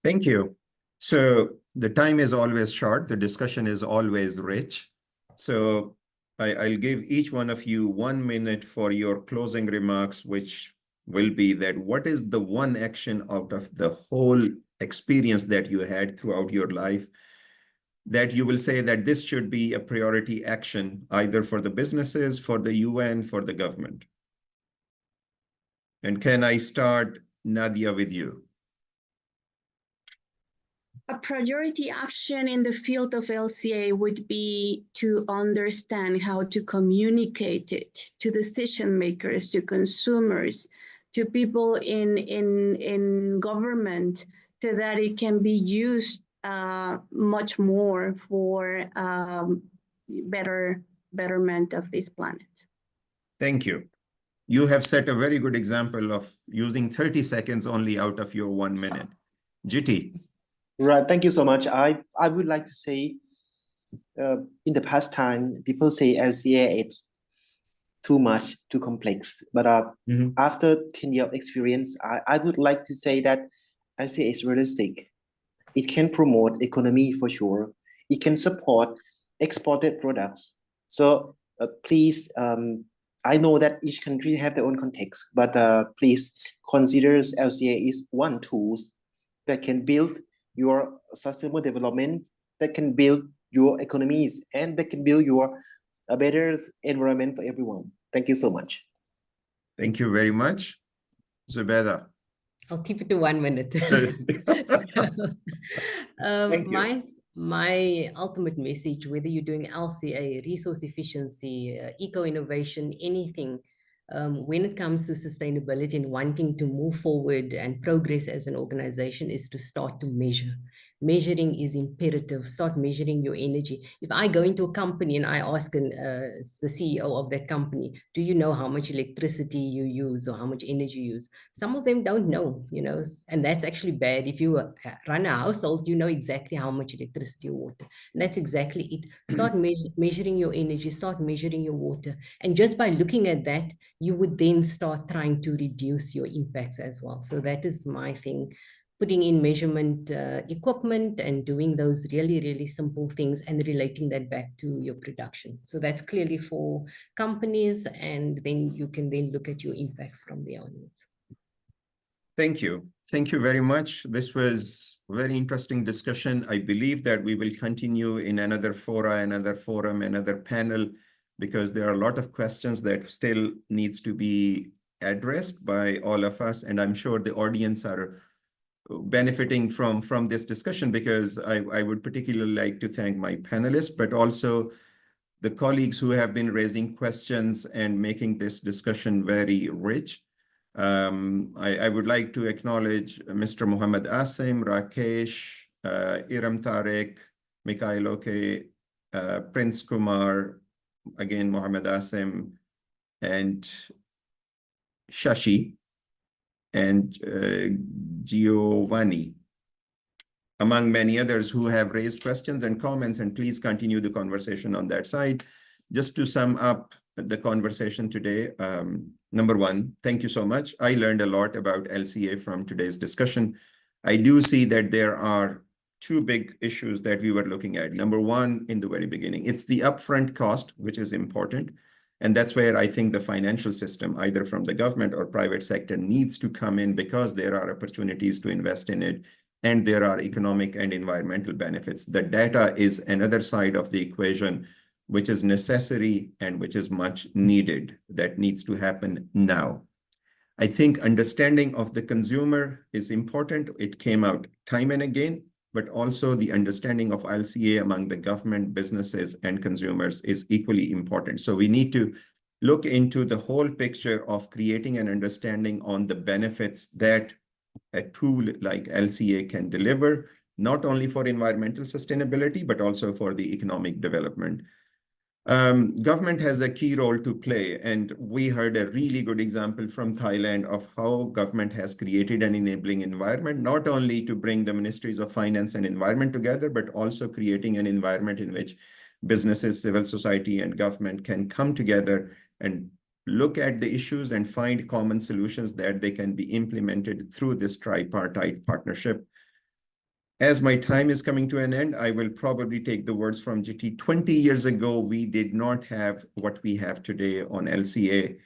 Thank you. So the time is always short. The discussion is always rich. So I'll give each one of you 1 minute for your closing remarks, which will be that what is the one action out of the whole experience that you had throughout your life that you will say that this should be a priority action, either for the businesses, for the UN, for the government? And can I start, Nadia, with you? A priority action in the field of LCA would be to understand how to communicate it to decision makers, to consumers, to people in government, so that it can be used much more for betterment of this planet. Thank you. You have set a very good example of using 30 seconds only out of your 1 minute. Jyoti. Right, thank you so much. I would like to say, in the past time, people say LCA it's too much, too complex. But after 10 years of experience, I would like to say that LCA is realistic. It can promote economy for sure. It can support exported products. So please, I know that each country have their own context, but please consider LCA is one tool that can build your sustainable development, that can build your economies, and that can build your a better environment for everyone. Thank you so much. Thank you very much. Zubeda. I'll keep it to 1 minute. My ultimate message, whether you're doing LCA, resource efficiency, eco-innovation, anything, when it comes to sustainability and wanting to move forward and progress as an organization, is to start to measure. Measuring is imperative. Start measuring your energy. If I go into a company and I ask the CEO of that company, do you know how much electricity you use or how much energy you use? Some of them don't know, and that's actually bad. If you run a household, you know exactly how much electricity or water. And that's exactly it. Start measuring your energy, start measuring your water. And just by looking at that, you would then start trying to reduce your impacts as well. So that is my thing. Putting in measurement equipment and doing those really, really simple things and relating that back to your production. So that's clearly for companies, and then you can then look at your impacts from there onwards. Thank you. Thank you very much. This was a very interesting discussion. I believe that we will continue in another forum, another panel, because there are a lot of questions that still needs to be addressed by all of us. And I'm sure the audience are benefiting from this discussion, because I would particularly like to thank my panelists, but also the colleagues who have been raising questions and making this discussion very rich. I would like to acknowledge Mr. Muhammad Asim, Rakesh, Iram Tariq, Mikhail Oke, Prince Kumar, again, Mohammed Asim, and Shashi, and Giovanni, among many others who have raised questions and comments, and please continue the conversation on that side. Just to sum up the conversation today, number one, thank you so much. I learned a lot about LCA from today's discussion. I do see that there are two big issues that we were looking at. Number one, in the very beginning, it's the upfront cost, which is important. And that's where I think the financial system, either from the government or private sector, needs to come in, because there are opportunities to invest in it, and there are economic and environmental benefits. The data is another side of the equation, which is necessary and which is much needed, that needs to happen now. I think understanding of the consumer is important. It came out time and again, but also the understanding of LCA among the government, businesses, and consumers is equally important. So we need to look into the whole picture of creating an understanding on the benefits that a tool like LCA can deliver, not only for environmental sustainability, but also for the economic development. Government has a key role to play, and we heard a really good example from Thailand of how government has created an enabling environment, not only to bring the ministries of finance and environment together, but also creating an environment in which businesses, civil society, and government can come together and look at the issues and find common solutions that they can be implemented through this tripartite partnership. As my time is coming to an end, I will probably take the words from GT. 20 years ago, we did not have what we have today on LCA.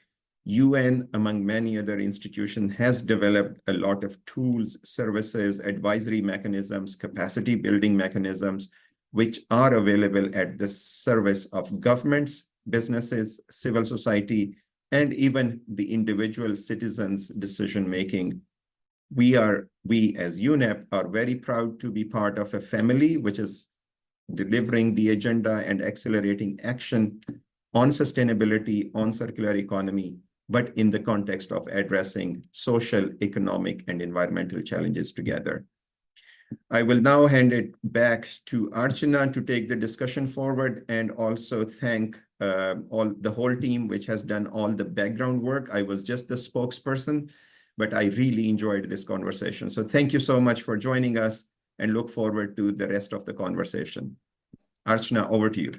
UN, among many other institutions, has developed a lot of tools, services, advisory mechanisms, capacity building mechanisms, which are available at the service of governments, businesses, civil society, and even the individual citizens' decision-making. We as UNEP are very proud to be part of a family which is delivering the agenda and accelerating action on sustainability, on circular economy, but in the context of addressing social, economic, and environmental challenges together. I will now hand it back to Archana to take the discussion forward, and also thank the whole team which has done all the background work. I was just the spokesperson, but I really enjoyed this conversation. So thank you so much for joining us, and look forward to the rest of the conversation. Archana, over to you.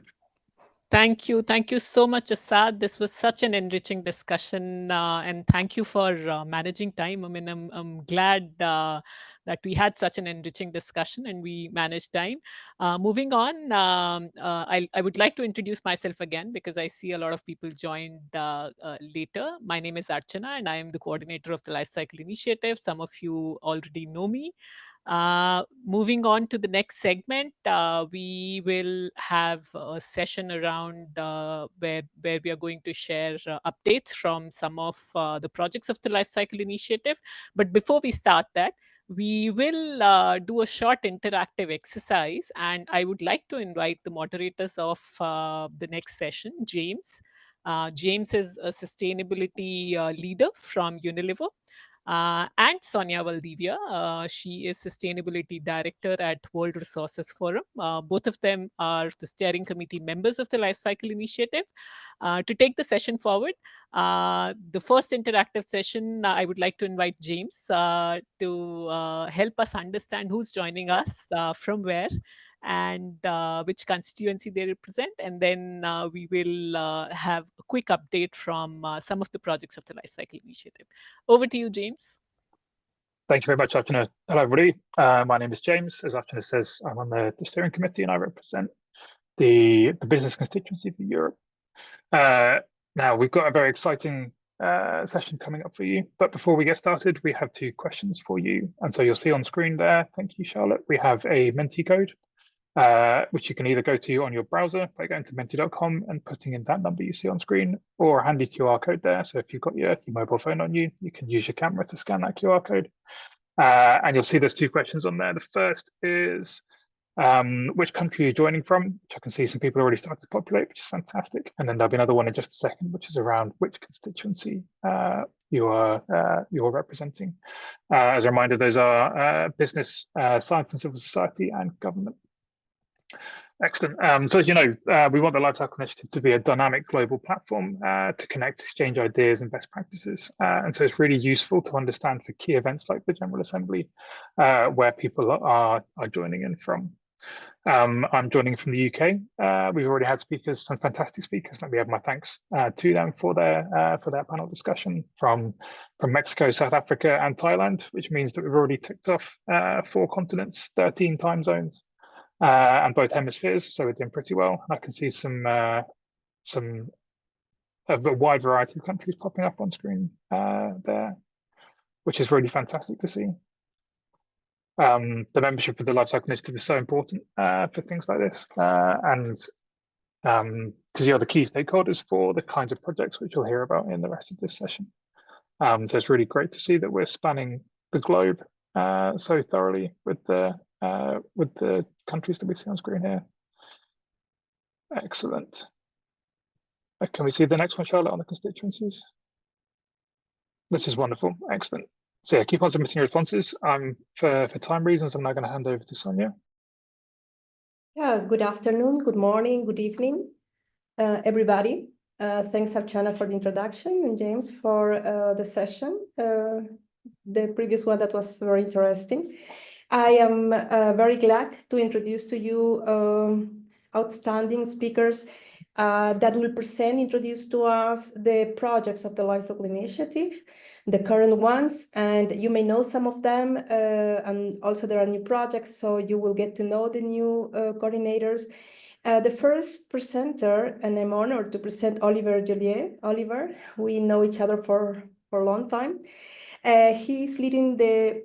Thank you. Thank you so much, Asad. This was such an enriching discussion, and thank you for managing time. I mean, I'm glad that we had such an enriching discussion and we managed time. Moving on, I would like to introduce myself again, because I see a lot of people joined later. My name is Archana, and I am the coordinator of the Lifecycle Initiative. Some of you already know me. Moving on to the next segment, we will have a session around where we are going to share updates from some of the projects of the Lifecycle Initiative. But before we start that, we will do a short interactive exercise, and I would like to invite the moderators of the next session, James. James is a sustainability leader from Unilever. And Sonia Valdivia. She is Sustainability Director at World Resources Forum. Both of them are the steering committee members of the Lifecycle Initiative. To take the session forward, the first interactive session, I would like to invite James to help us understand who's joining us, from where, and which constituency they represent. And then we will have a quick update from some of the projects of the Lifecycle Initiative. Over to you, James. Thank you very much, Archana. Hello, everybody. My name is James. As Archana says, I'm on the steering committee, and I represent the business constituency for Europe. Now, we've got a very exciting session coming up for you. But before we get started, we have 2 questions for you. And so you'll see on screen there, thank you, Charlotte, we have a Menti code, which you can either go to on your browser by going to menti.com and putting in that number you see on screen, or a handy QR code there. So if you've got your mobile phone on you, you can use your camera to scan that QR code. And you'll see there's 2 questions on there. The first is, which country you're joining from, which I can see some people already started to populate, which is fantastic. And then there'll be another one in just a second, which is around which constituency you're representing. As a reminder, those are business, science and civil society, and government. Excellent. So as you know, we want the Lifecycle Initiative to be a dynamic global platform to connect, exchange ideas and best practices. And so it's really useful to understand for key events like the General Assembly, where people are joining in from. I'm joining from the UK. We've already had speakers, some fantastic speakers. Let me have my thanks to them for their panel discussion from Mexico, South Africa, and Thailand, which means that we've already ticked off 4 continents, 13 time zones, and both hemispheres. So we're doing pretty well. And I can see some of a wide variety of countries popping up on screen there, which is really fantastic to see. The membership of the Lifecycle Initiative is so important for things like this, and because you're the key stakeholders for the kinds of projects which you'll hear about in the rest of this session. So it's really great to see that we're spanning the globe so thoroughly with the countries that we see on screen here. Excellent. Can we see the next one, Charlotte, on the constituencies? This is wonderful. Excellent. So yeah, keep on submitting your responses. For time reasons, I'm now going to hand over to Sonia. Yeah, good afternoon, good morning, good evening, everybody. Thanks, Archana, for the introduction, and James for the session. The previous one that was very interesting. I am very glad to introduce to you outstanding speakers that will introduce to us the projects of the Lifecycle Initiative, the current ones, and you may know some of them, and also there are new projects, so you will get to know the new coordinators. The first presenter, and I'm honored to present Oliver Joliet. Oliver, we know each other for a long time. He's leading the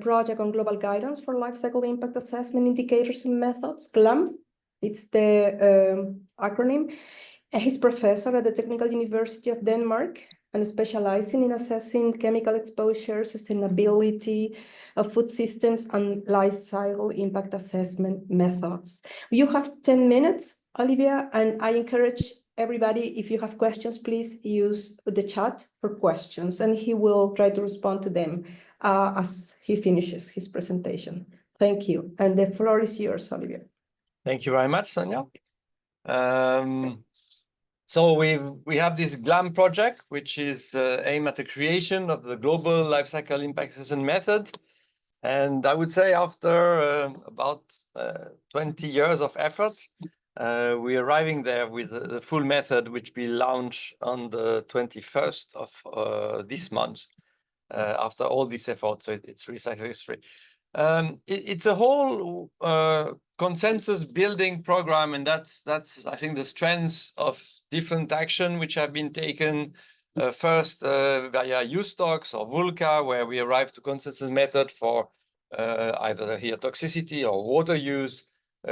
project on global guidance for lifecycle impact assessment indicators and methods, GLAM. It's the acronym. He's professor at the Technical University of Denmark and specializing in assessing chemical exposure, sustainability of food systems, and life cycle impact assessment methods. You have 10 minutes, Olivia, and I encourage everybody, if you have questions, please use the chat for questions, and he will try to respond to them as he finishes his presentation. Thank you. And the floor is yours, Olivia. Thank you very much, Sonia. So we have this GLAM project, which is aimed at the creation of the global life cycle impact assessment method. And I would say after about 20 years of effort, we're arriving there with the full method, which we launch on the 21st of this month, after all this effort. So it's recycle history. It's a whole consensus building program, and that's I think the strengths of different action which have been taken first via USTOX or VULCA, where we arrived to consensus method for either here toxicity or water use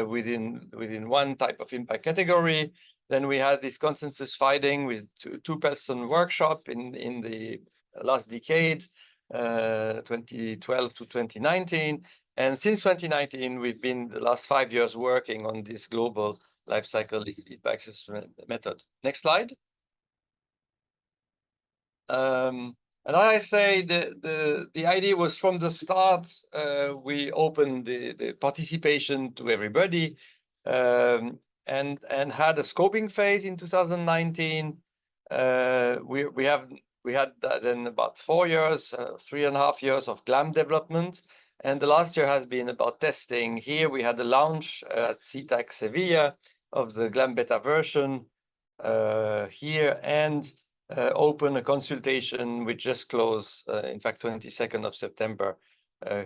within one type of impact category. Then we had this consensus finding with two-person workshop in the last decade, 2012 to 2019. And since 2019, we've been the last 5 years working on this global life cycle impact assessment method. Next slide. And I say the idea was from the start, we opened the participation to everybody, and had a scoping phase in 2019. We had then about 4 years, 3.5 years of GLAM development. And the last year has been about testing. Here we had the launch at CTAC Sevilla of the GLAM beta version here, and open a consultation which just closed, in fact, 22nd of September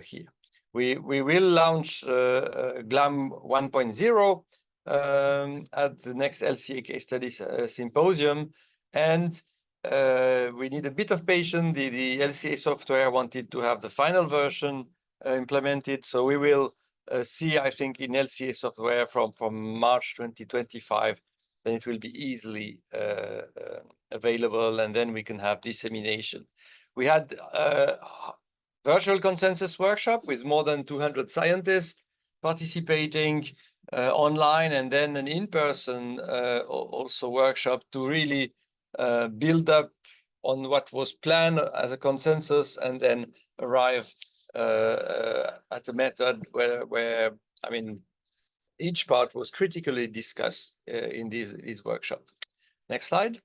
here. We will launch GLAM 1.0 at the next LCA case studies symposium, and we need a bit of patience. The LCA software wanted to have the final version implemented, so we will see, I think, in LCA software from March 2025, then it will be easily available, and then we can have dissemination. We had a virtual consensus workshop with more than 200 scientists participating online, and then an in-person also workshop to really build up on what was planned as a consensus, and then arrive at a method where I mean, each part was critically discussed in this workshop. Next slide.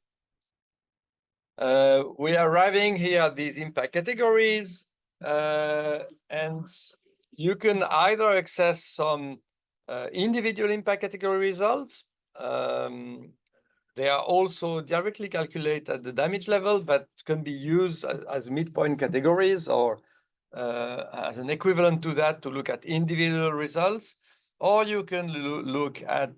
We are arriving here at these impact categories, and you can either access some individual impact category results. They are also directly calculated at the damage level, but can be used as midpoint categories or as an equivalent to that to look at individual results. Or you can look at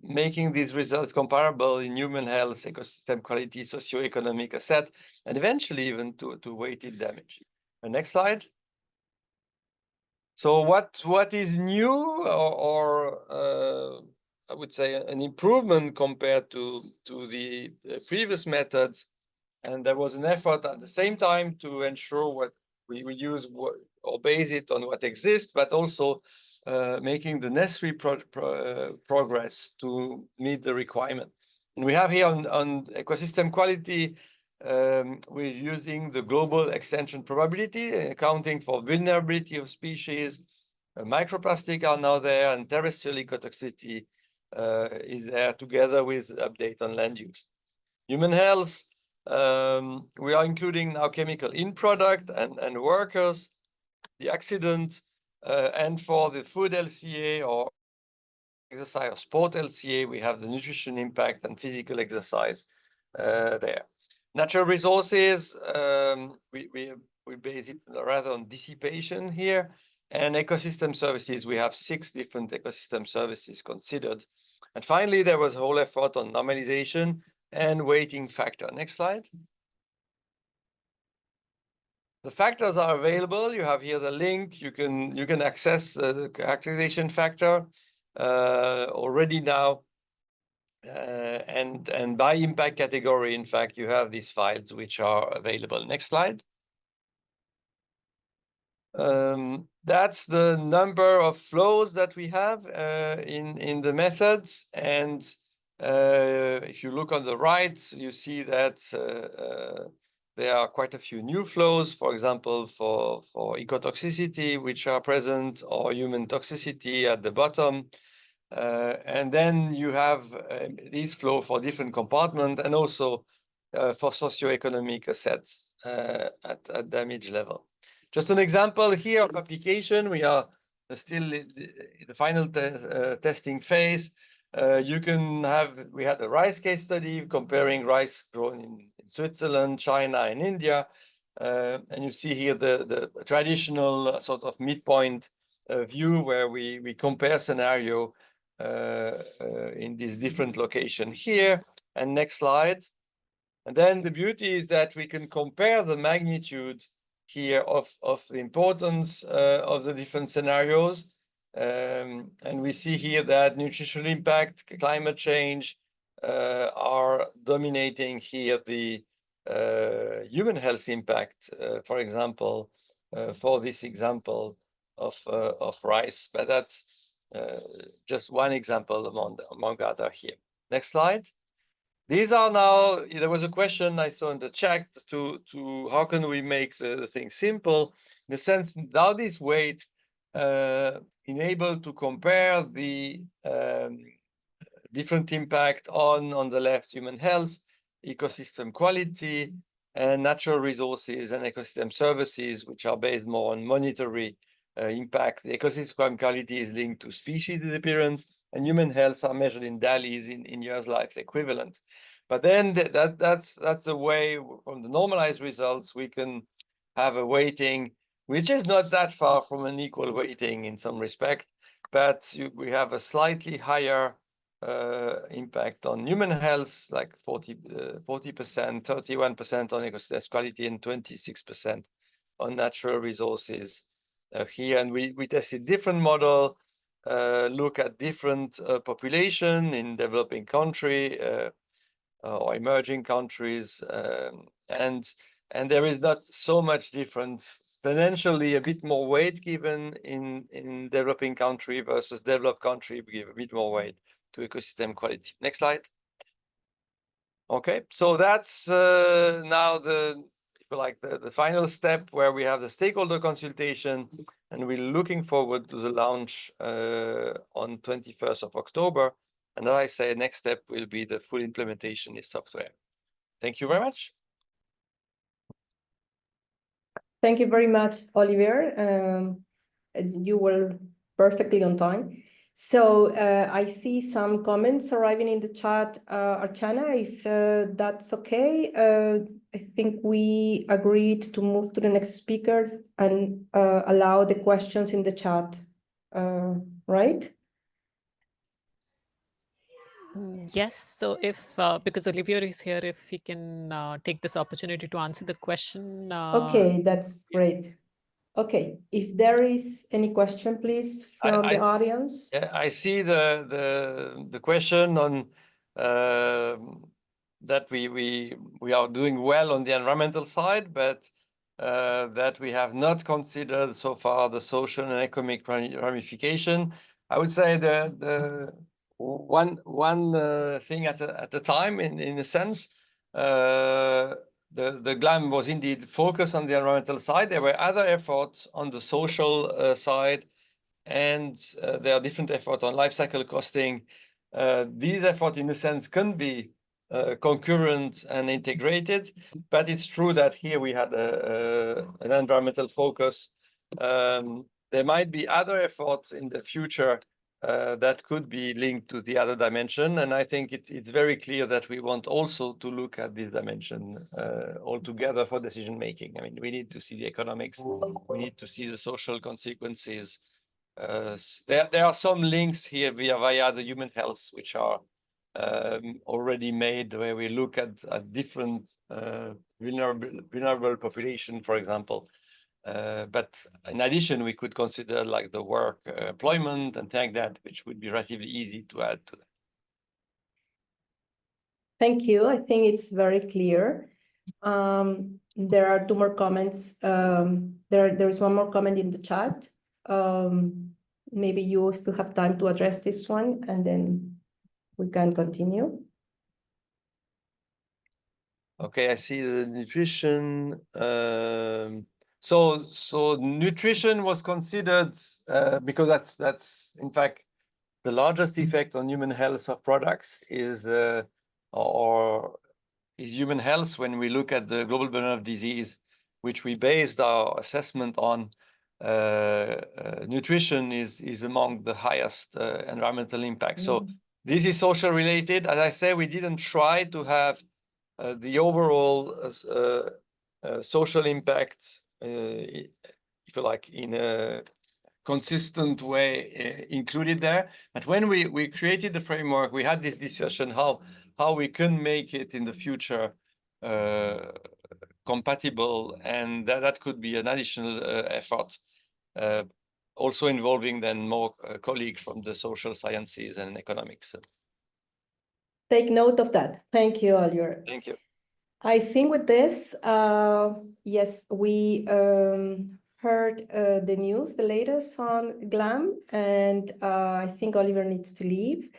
making these results comparable in human health, ecosystem quality, socioeconomic asset, and eventually even to weighted damage. The next slide. So what is new or I would say an improvement compared to the previous methods? And there was an effort at the same time to ensure what we use or base it on what exists, but also making the necessary progress to meet the requirement. And we have here on ecosystem quality, we're using the global extension probability, accounting for vulnerability of species. Microplastic are now there, and terrestrial ecotoxicity is there together with update on land use. Human health, we are including now chemical in product and workers, the accident, and for the food LCA or exercise or sport LCA, we have the nutrition impact and physical exercise there. Natural resources, we base it rather on dissipation here. And ecosystem services, we have 6 different ecosystem services considered. And finally, there was a whole effort on normalization and weighting factor. Next slide. The factors are available. You have here the link. You can access the characterization factor already now. And by impact category, in fact, you have these files which are available. Next slide. That's the number of flows that we have in the methods. And if you look on the right, you see that there are quite a few new flows, for example, for ecotoxicity, which are present, or human toxicity at the bottom. And then you have these flow for different compartments and also for socioeconomic assets at damage level. Just an example here of application. We are still in the final testing phase. We had a rice case study comparing rice grown in Switzerland, China, and India. And you see here the traditional sort of midpoint view where we compare scenario in these different locations here. And next slide. And then the beauty is that we can compare the magnitude here of the importance of the different scenarios. And we see here that nutritional impact, climate change are dominating here the human health impact, for example, for this example of rice. But that's just one example among other here. Next slide. These are now, there was a question I saw in the chat to how can we make the thing simple, in the sense now this weight enable to compare the different impact on the left, human health, ecosystem quality, and natural resources and ecosystem services, which are based more on monetary impact. The ecosystem quality is linked to species disappearance, and human health are measured in DALYs, in years life equivalent. But then that's a way from the normalized results we can have a weighting which is not that far from an equal weighting in some respect, but we have a slightly higher impact on human health, like 40%, 31% on ecosystem quality, and 26% on natural resources here. And we tested different model, look at different population in developing country or emerging countries, and there is not so much difference. Potentially a bit more weight given in developing country versus developed country, we give a bit more weight to ecosystem quality. Next slide. Okay, so that's now the final step where we have the stakeholder consultation, and we're looking forward to the launch on 21st of October. And as I say, next step will be the full implementation in software. Thank you very much. Thank you very much, Olivier. You were perfectly on time. So I see some comments arriving in the chat. Archana, if that's okay, I think we agreed to move to the next speaker and allow the questions in the chat, right? Yes, so if, because Olivier is here, if he can take this opportunity to answer the question. Okay, that's great. Okay, if there is any question, please, from the audience. Yeah, I see the question on that we are doing well on the environmental side, but that we have not considered so far the social and economic ramification. I would say the one thing at a time, in a sense, the GLAM was indeed focused on the environmental side. There were other efforts on the social side, and there are different efforts on life cycle costing. These efforts, in a sense, can be concurrent and integrated, but it's true that here we had an environmental focus. There might be other efforts in the future that could be linked to the other dimension, and I think it's very clear that we want also to look at this dimension altogether for decision making. I mean, we need to see the economics, we need to see the social consequences. There are some links here via the human health, which are already made, where we look at different vulnerable population, for example. But in addition, we could consider like the work employment and things like that, which would be relatively easy to add to that. Thank you. I think it's very clear. There are two more comments. There is one more comment in the chat. Maybe you still have time to address this one, and then we can continue. Okay, I see the nutrition. So nutrition was considered because that's in fact the largest effect on human health of products is human health when we look at the global burden of disease, which we based our assessment on. Nutrition is among the highest environmental impact. So this is social related. As I say, we didn't try to have the overall social impact, if you like, in a consistent way included there. But when we created the framework, we had this discussion how we can make it in the future compatible, and that could be an additional effort, also involving then more colleagues from the social sciences and economics. Take note of that. Thank you, Olivier. Thank you. I think with this, yes, we heard the news, the latest on GLAM, and I think Olivier needs to leave.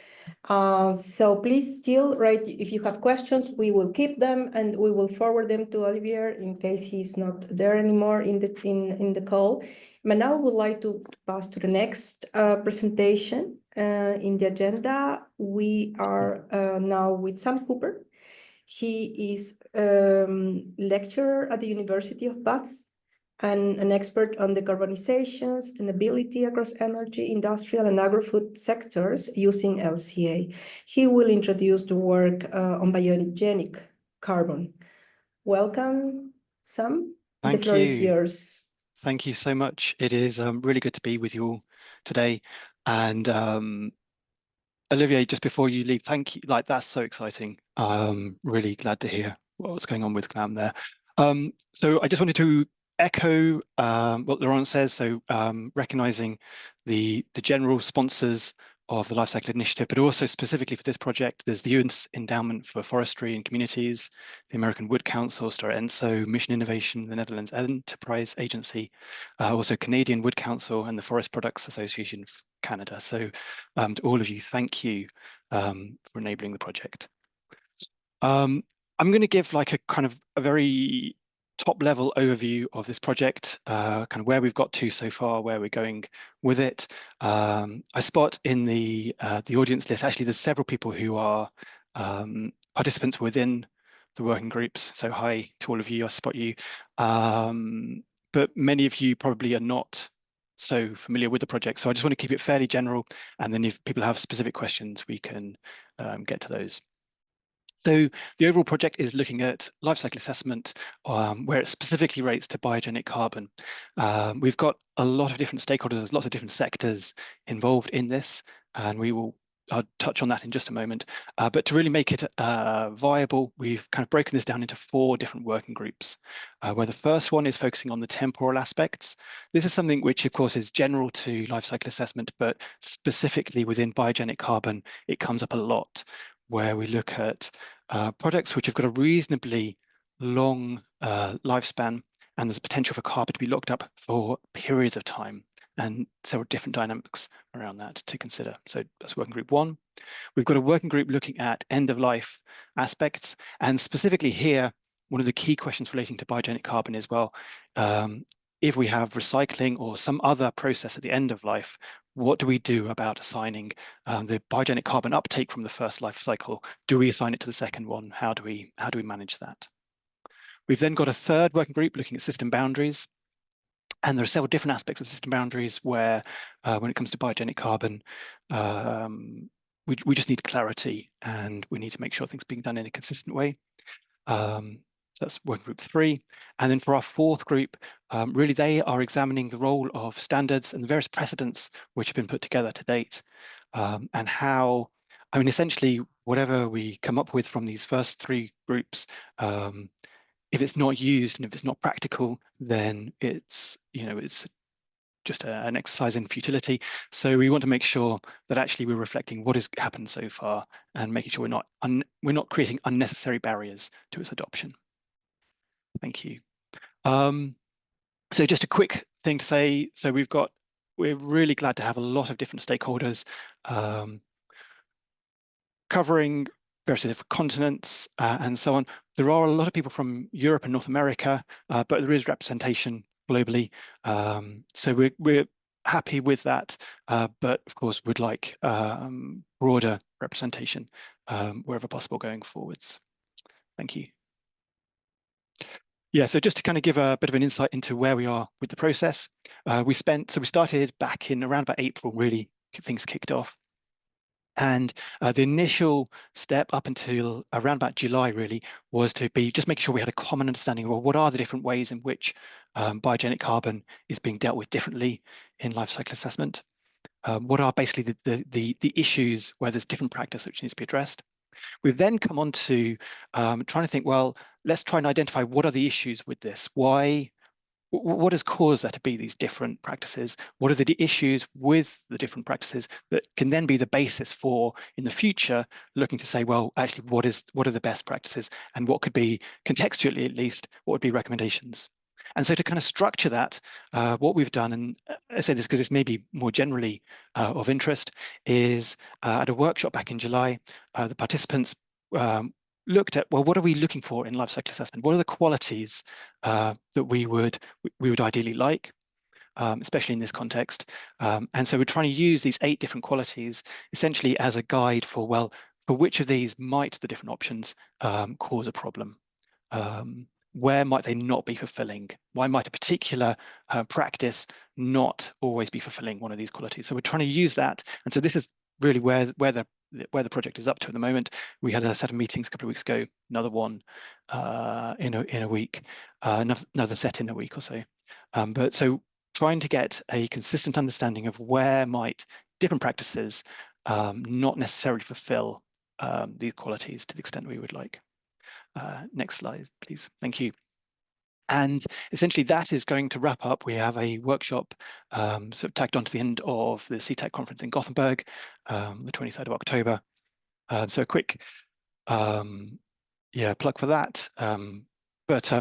So please still write, if you have questions, we will keep them and we will forward them to Olivier in case he's not there anymore in the call. But now I would like to pass to the next presentation in the agenda. We are now with Sam Cooper. He is lecturer at the University of Bath and an expert on decarbonization, sustainability across energy, industrial, and agri-food sectors using LCA. He will introduce the work on biogenic carbon. Welcome, Sam. Thank the floor you. Is yours. Thank you so much. It is really good to be with you all today. And Olivier, just before you leave, thank you. Like, that's so exciting. Really glad to hear what's going on with GLAM there. So I just wanted to echo what Laurent says. So recognizing the general sponsors of the Life Cycle Initiative, but also specifically for this project, there's the US Endowment for Forestry and Communities, the American Wood Council, ENSO, Mission Innovation, the Netherlands Enterprise Agency, also Canadian Wood Council and the Forest Products Association of Canada. So to all of you, thank you for enabling the project. I'm going to give like a kind of a very top level overview of this project, kind of where we've got to so far, where we're going with it. I spot in the audience list, actually, there's several people who are participants within the working groups. So hi to all of you, I spot you. But many of you probably are not so familiar with the project. So I just want to keep it fairly general. And then if people have specific questions, we can get to those. So the overall project is looking at life cycle assessment, where it specifically relates to biogenic carbon. We've got a lot of different stakeholders, there's lots of different sectors involved in this, and I'll touch on that in just a moment. But to really make it viable, we've kind of broken this down into 4 different working groups, where the first one is focusing on the temporal aspects. This is something which, of course, is general to life cycle assessment, but specifically within biogenic carbon, it comes up a lot, where we look at products which have got a reasonably long lifespan, and there's potential for carbon to be locked up for periods of time, and several different dynamics around that to consider. So that's working group 1. We've got a working group looking at end-of-life aspects, and specifically here, one of the key questions relating to biogenic carbon is, well, if we have recycling or some other process at the end of life, what do we do about assigning the biogenic carbon uptake from the first life cycle? Do we assign it to the second one? How do we manage that? We've then got a third working group looking at system boundaries. And there are several different aspects of system boundaries where, when it comes to biogenic carbon, we just need clarity, and we need to make sure things are being done in a consistent way. So that's working group 3. And then for our 4th group, really they are examining the role of standards and the various precedents which have been put together to date, and how, I mean, essentially, whatever we come up with from these first 3 groups, if it's not used and if it's not practical, then it's just an exercise in futility. So we want to make sure that actually we're reflecting what has happened so far and making sure we're not creating unnecessary barriers to its adoption. Thank you. So just a quick thing to say. So we're really glad to have a lot of different stakeholders covering various different continents and so on. There are a lot of people from Europe and North America, but there is representation globally. So we're happy with that, but of course would like broader representation wherever possible going forwards. Thank you. Yeah, so just to kind of give a bit of an insight into where we are with the process, we started back in around about April, really, things kicked off. And the initial step up until around about July, really, was to be just making sure we had a common understanding of, well, what are the different ways in which biogenic carbon is being dealt with differently in life cycle assessment? What are basically the issues where there's different practice which needs to be addressed? We've then come on to trying to think, well, let's try and identify what are the issues with this? What has caused there to be these different practices? What are the issues with the different practices that can then be the basis for, in the future, looking to say, well, actually, what are the best practices, and what could be, contextually at least, what would be recommendations? And so to kind of structure that, what we've done, and I say this because this may be more generally of interest, is at a workshop back in July, the participants looked at, well, what are we looking for in life cycle assessment? What are the qualities that we would ideally like, especially in this context? And so we're trying to use these 8 different qualities essentially as a guide for, well, for which of these might the different options cause a problem? Where might they not be fulfilling? Why might a particular practice not always be fulfilling one of these qualities? So we're trying to use that. And so this is really where the project is up to at the moment. We had a set of meetings a couple of weeks ago, another one in a week, another set in a week or so. But so trying to get a consistent understanding of where might different practices not necessarily fulfill these qualities to the extent we would like. Next slide, please. Thank you. And essentially that is going to wrap up. We have a workshop sort of tagged onto the end of the CTAC conference in Gothenburg, the 23rd of October. So a quick plug for that.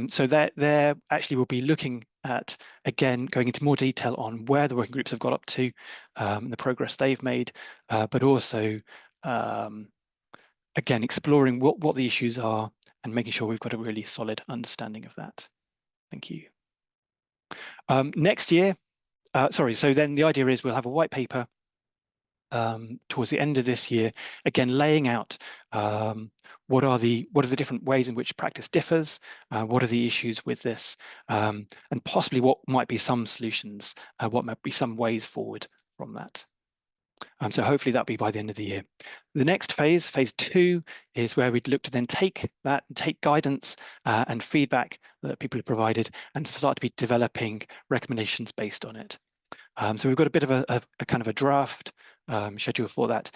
So there actually will be looking at, again, going into more detail on where the working groups have got up to, the progress they've made, but also, again, exploring what the issues are and making sure we've got a really solid understanding of that. Thank you. Next year, so then the idea is we'll have a white paper towards the end of this year, again laying out what are the different ways in which practice differs, what are the issues with this, and possibly what might be some solutions, what might be some ways forward from that. So hopefully that'll be by the end of the year. The next phase, phase 2, is where we'd look to then take guidance and feedback that people have provided and start to be developing recommendations based on it. So we've got a bit of a kind of a draft schedule for that.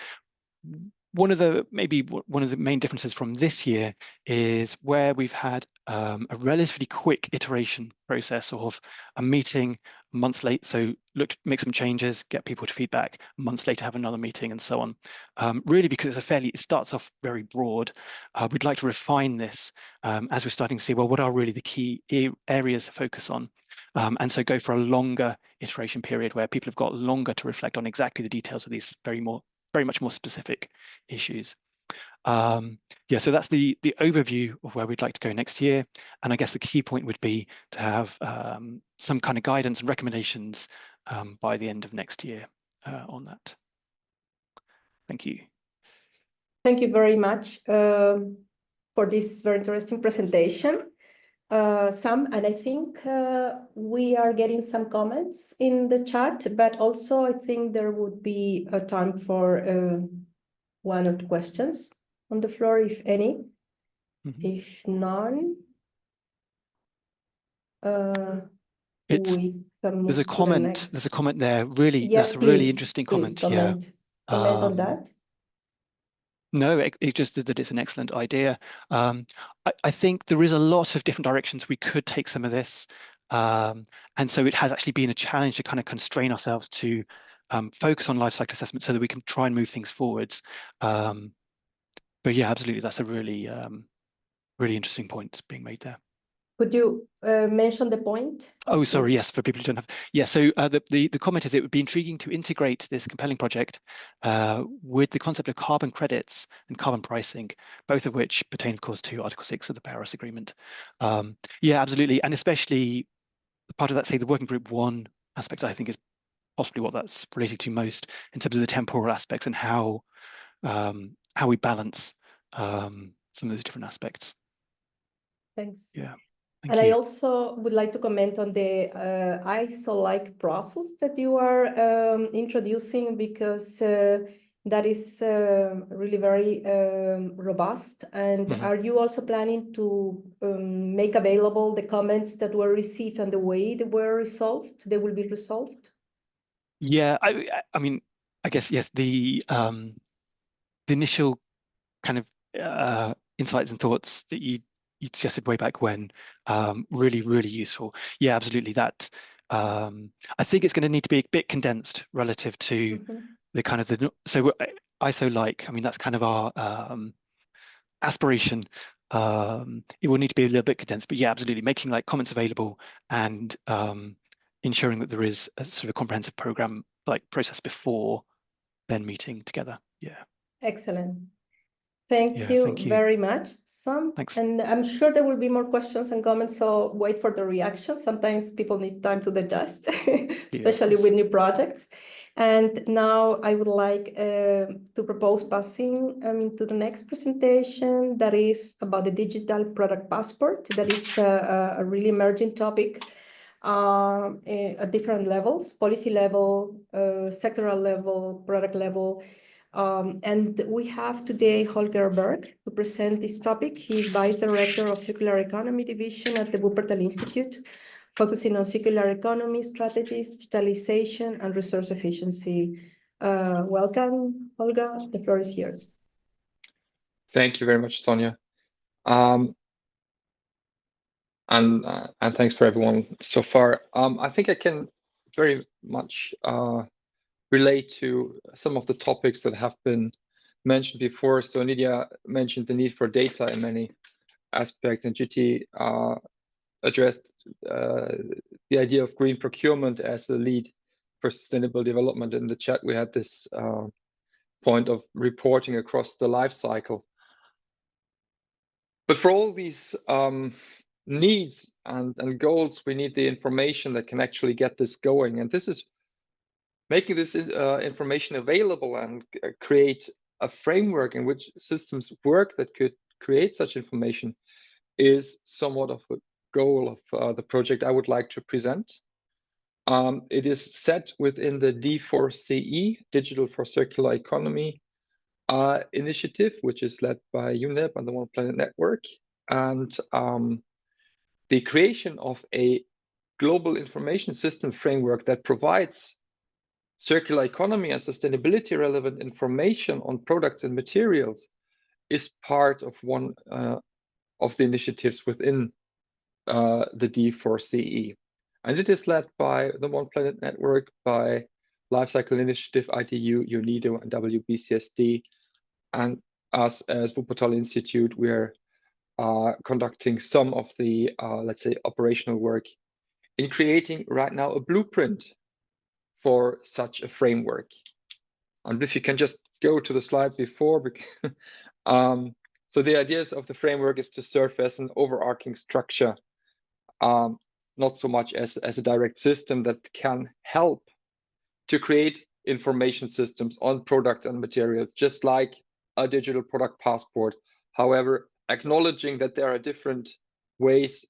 One of the main differences from this year is where we've had a relatively quick iteration process of a meeting a month late, so make some changes, get people to feedback, a month later have another meeting and so on. Really because it starts off very broad. We'd like to refine this as we're starting to see, well, what are really the key areas to focus on? And so go for a longer iteration period where people have got longer to reflect on exactly the details of these very much more specific issues. Yeah, so that's the overview of where we'd like to go next year. And I guess the key point would be to have some kind of guidance and recommendations by the end of next year on that. Thank you. Thank you very much for this very interesting presentation. Sam, and I think we are getting some comments in the chat, but also I think there would be a time for 1 or 2 questions on the floor, if any. If none, we can move there's a to comment. the next. There's a comment there. Really, yes, that's a please, really interesting comment. Comment on that. No, it just that it's an excellent idea. I think there is a lot of different directions we could take some of this. And so it has actually been a challenge to kind of constrain ourselves to focus on life cycle assessment so that we can try and move things forwards. But yeah, absolutely, that's a really, really interesting point being made there. Could you mention the point? Oh, sorry, yes, for people who don't have. Yeah, so the comment is it would be intriguing to integrate this compelling project with the concept of carbon credits and carbon pricing, both of which pertain, of course, to Article 6 of the Paris Agreement. Yeah, absolutely. And especially part of that, say, the working group 1 aspect, I think is possibly what that's related to most in terms of the temporal aspects and how we balance some of those different aspects. Thanks. Yeah. And I also would like to comment on the ISO-like process that you are introducing, because that is really very robust. And are you also planning to make available the comments that were received and the way they were resolved? They will be resolved? Yeah, I mean, I guess, yes, the initial kind of insights and thoughts that you suggested way back when, really, really useful. Yeah, absolutely. That I think it's going to need to be a bit condensed relative to the kind of so ISO-like. I mean, that's kind of our aspiration. It will need to be a little bit condensed, but yeah, absolutely, making like comments available and ensuring that there is a sort of comprehensive program like process before then meeting together. Yeah. Excellent. Thank you very much, Sam. Thanks. And I'm sure there will be more questions and comments, so wait for the reaction. Sometimes people need time to digest, especially with new projects. And now I would like to propose passing to the next presentation, that is about the digital product passport. That is a really emerging topic at different levels: policy level, sectoral level, product level. And we have today Holger Berg to present this topic. He is Vice Director of Circular Economy Division at the Wuppertal Institute, focusing on circular economy strategies, digitalization, and resource efficiency. Welcome, Holger. The floor is yours. Thank you very much, Sonia. And thanks for everyone so far. I think I can very much relate to some of the topics that have been mentioned before. So Nidia mentioned the need for data in many aspects, and GT addressed the idea of green procurement as the lead for sustainable development. In the chat, we had this point of reporting across the life cycle. But for all these needs and goals, we need the information that can actually get this going. And this is making this information available and create a framework in which systems work that could create such information is somewhat of a goal of the project I would like to present. It is set within the D4CE, Digital for Circular Economy initiative, which is led by UNEP and the One Planet Network. And the creation of a global information system framework that provides circular economy and sustainability relevant information on products and materials is part of one of the initiatives within the D4CE. And it is led by the One Planet Network, by Lifecycle Initiative, ITU, UNIDO, and WBCSD. And us as Wuppertal Institute, we're conducting some of the, let's say, operational work in creating right now a blueprint for such a framework. And if you can just go to the slide before, so the ideas of the framework is to serve as an overarching structure, not so much as a direct system that can help to create information systems on products and materials, just like a digital product passport. However, acknowledging that there are different ways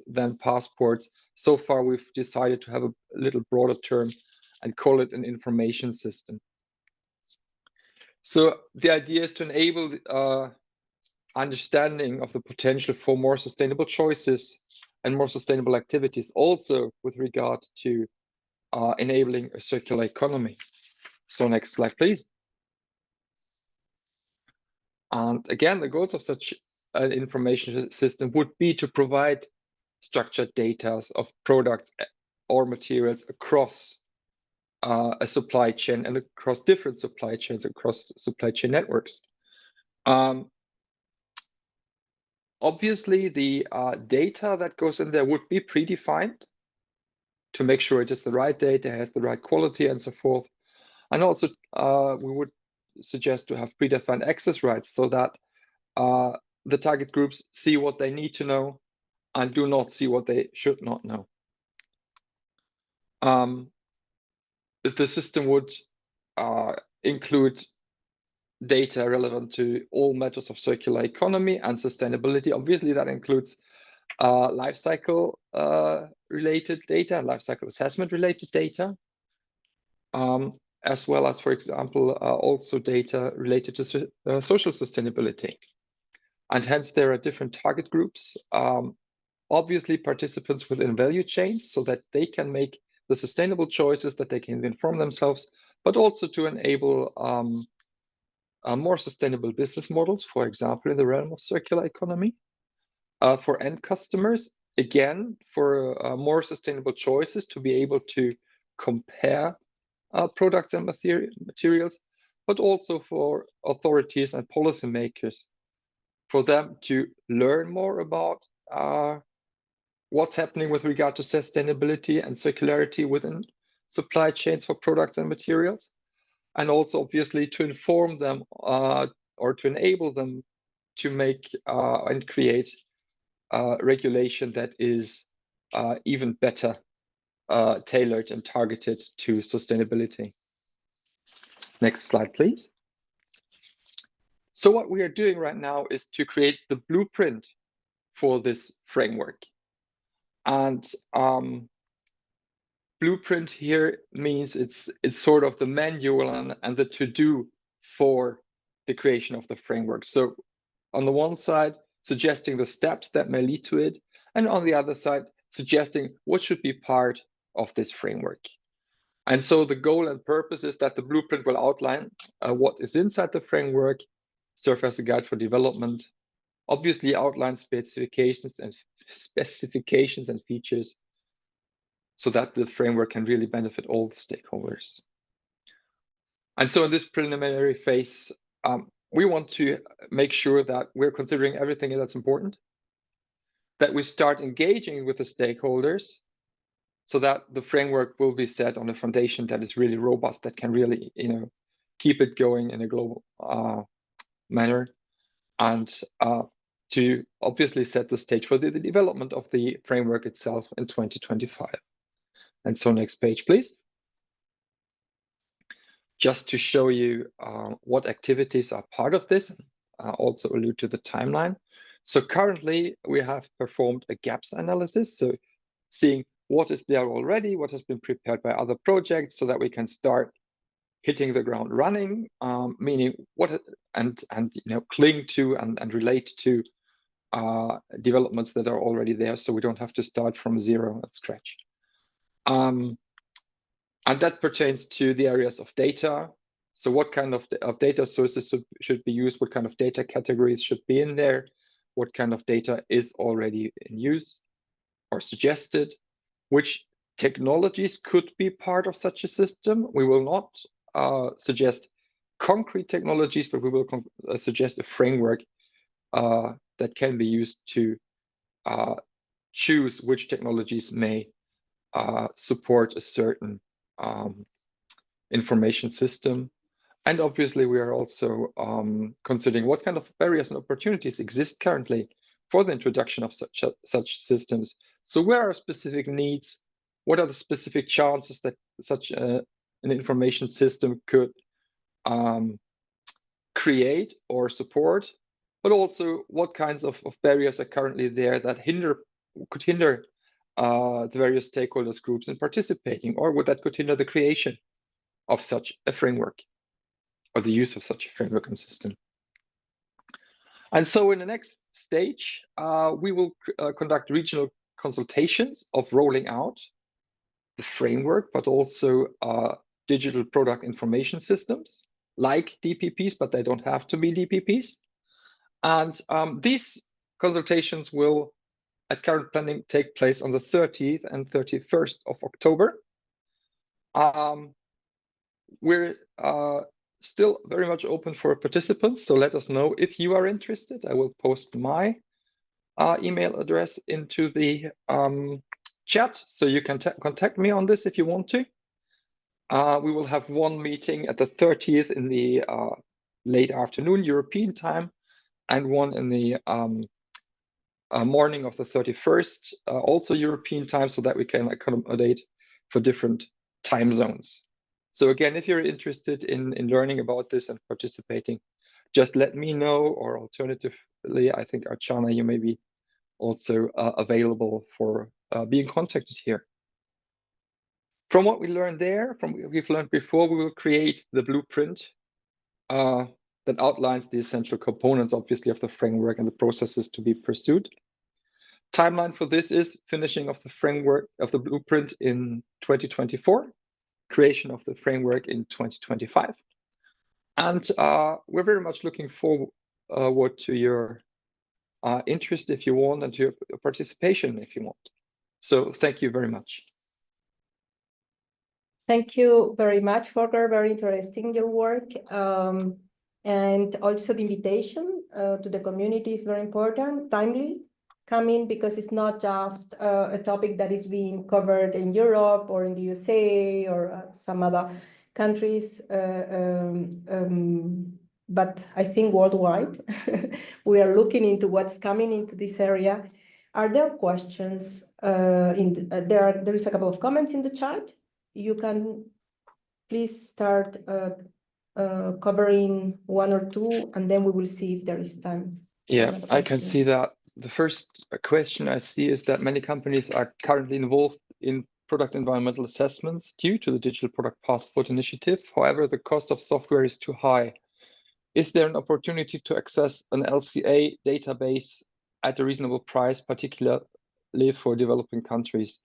than passports, so far we've decided to have a little broader term and call it an information system. So the idea is to enable understanding of the potential for more sustainable choices and more sustainable activities, also with regard to enabling a circular economy. So next slide, please. And again, the goals of such an information system would be to provide structured data of products or materials across a supply chain and across different supply chains, across supply chain networks. Obviously, the data that goes in there would be predefined to make sure it is the right data, has the right quality, and so forth. And also, we would suggest to have predefined access rights so that the target groups see what they need to know and do not see what they should not know. If the system would include data relevant to all matters of circular economy and sustainability, obviously that includes life cycle related data and life cycle assessment related data, as well as, for example, also data related to social sustainability. And hence there are different target groups, obviously participants within value chains so that they can make the sustainable choices, that they can inform themselves, but also to enable more sustainable business models, for example, in the realm of circular economy. For end customers, again, for more sustainable choices, to be able to compare products and materials, but also for authorities and policymakers, for them to learn more about what's happening with regard to sustainability and circularity within supply chains for products and materials, and also obviously to inform them or to enable them to make and create regulation that is even better tailored and targeted to sustainability. Next slide, please. So what we are doing right now is to create the blueprint for this framework. And blueprint here means it's sort of the manual and the to-do for the creation of the framework. So on the one side, suggesting the steps that may lead to it, and on the other side, suggesting what should be part of this framework. And so the goal and purpose is that the blueprint will outline what is inside the framework, serve as a guide for development, obviously outline specifications and features so that the framework can really benefit all the stakeholders. And so in this preliminary phase, we want to make sure that we're considering everything that's important, that we start engaging with the stakeholders so that the framework will be set on a foundation that is really robust, that can really, keep it going in a global manner. And to obviously set the stage for the development of the framework itself in 2025. And so next page, please. Just to show you what activities are part of this, also allude to the timeline. So currently we have performed a gaps analysis, so seeing what is there already, what has been prepared by other projects, so that we can start hitting the ground running, meaning what and cling to and relate to developments that are already there, so we don't have to start from zero at scratch. And that pertains to the areas of data. So what kind of data sources should be used? What kind of data categories should be in there? What kind of data is already in use or suggested? Which technologies could be part of such a system? We will not suggest concrete technologies, but we will suggest a framework that can be used to choose which technologies may support a certain information system. And obviously we are also considering what kind of barriers and opportunities exist currently for the introduction of such systems. So where are specific needs? What are the specific chances that such an information system could create or support? But also what kinds of barriers are currently there that could hinder the various stakeholders groups in participating, or that could hinder the creation of such a framework or the use of such a framework and system. And so in the next stage, we will conduct regional consultations of rolling out the framework, but also digital product information systems like DPPs, but they don't have to be DPPs. And these consultations will, at current planning, take place on the 30th and 31st of October. We're still very much open for participants, so let us know if you are interested. I will post my email address into the chat, so you can contact me on this if you want to. We will have one meeting at the 30th in the late afternoon European time, and one in the morning of the 31st, also European time, so that we can accommodate for different time zones. So again, if you're interested in learning about this and participating, just let me know, or alternatively, I think Archana, you may be also available for being contacted here. From what we learned there, from what we've learned before, we will create the blueprint that outlines the essential components, obviously, of the framework and the processes to be pursued. Timeline for this is finishing of the framework of the blueprint in 2024, creation of the framework in 2025. And we're very much looking forward to your interest if you want, and to your participation if you want. So thank you very much. Thank you very much, Volker. Very interesting, your work. And also the invitation to the community is very important, timely coming, because it's not just a topic that is being covered in Europe or in the USA or some other countries, but I think worldwide. We are looking into what's coming into this area. Are there questions? There is a couple of comments in the chat. You can please start covering one or two, and then we will see if there is time. Yeah, I can see that. The first question I see is that many companies are currently involved in product environmental assessments due to the Digital Product Passport initiative. However, the cost of software is too high. Is there an opportunity to access an LCA database at a reasonable price, particularly for developing countries?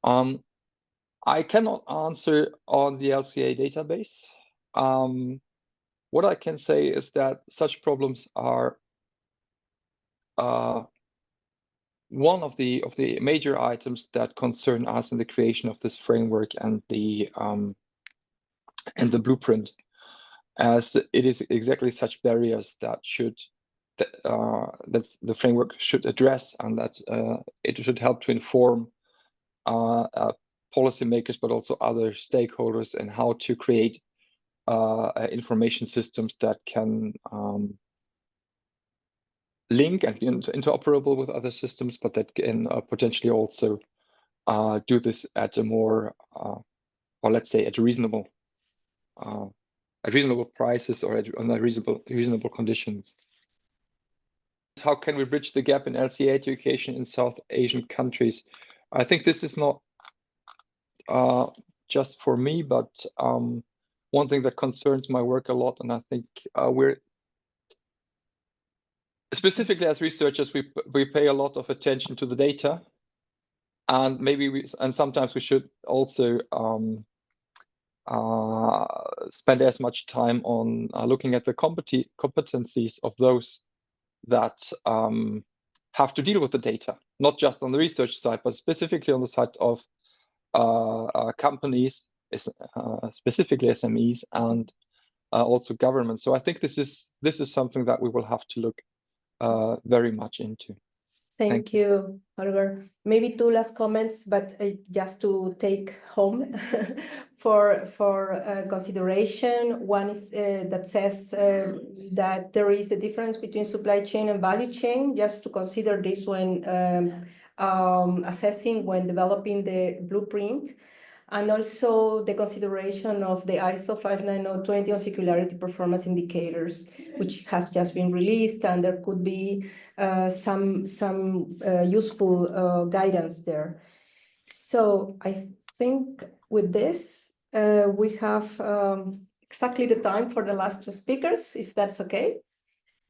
I cannot answer on the LCA database. What I can say is that such problems are one of the major items that concern us in the creation of this framework and the blueprint, as it is exactly such barriers that the framework should address, and that it should help to inform policymakers, but also other stakeholders, and how to create information systems that can link and be interoperable with other systems, but that can potentially also do this at a more, or let's say at reasonable prices or on a reasonable conditions. How can we bridge the gap in LCA education in South Asian countries? I think this is not just for me, but one thing that concerns my work a lot, and I think we're specifically as researchers, we pay a lot of attention to the data, and sometimes we should also spend as much time on looking at the competencies of those that have to deal with the data, not just on the research side, but specifically on the side of companies, specifically SMEs, and also government. So I think this is something that we will have to look very much into. Thank you, Holger. Maybe two last comments, but just to take home for consideration. One is that says that there is a difference between supply chain and value chain, just to consider this when assessing, when developing the blueprint. And also the consideration of the ISO 59020 on circularity performance indicators, which has just been released, and there could be some useful guidance there. So I think with this, we have exactly the time for the last two speakers, if that's okay.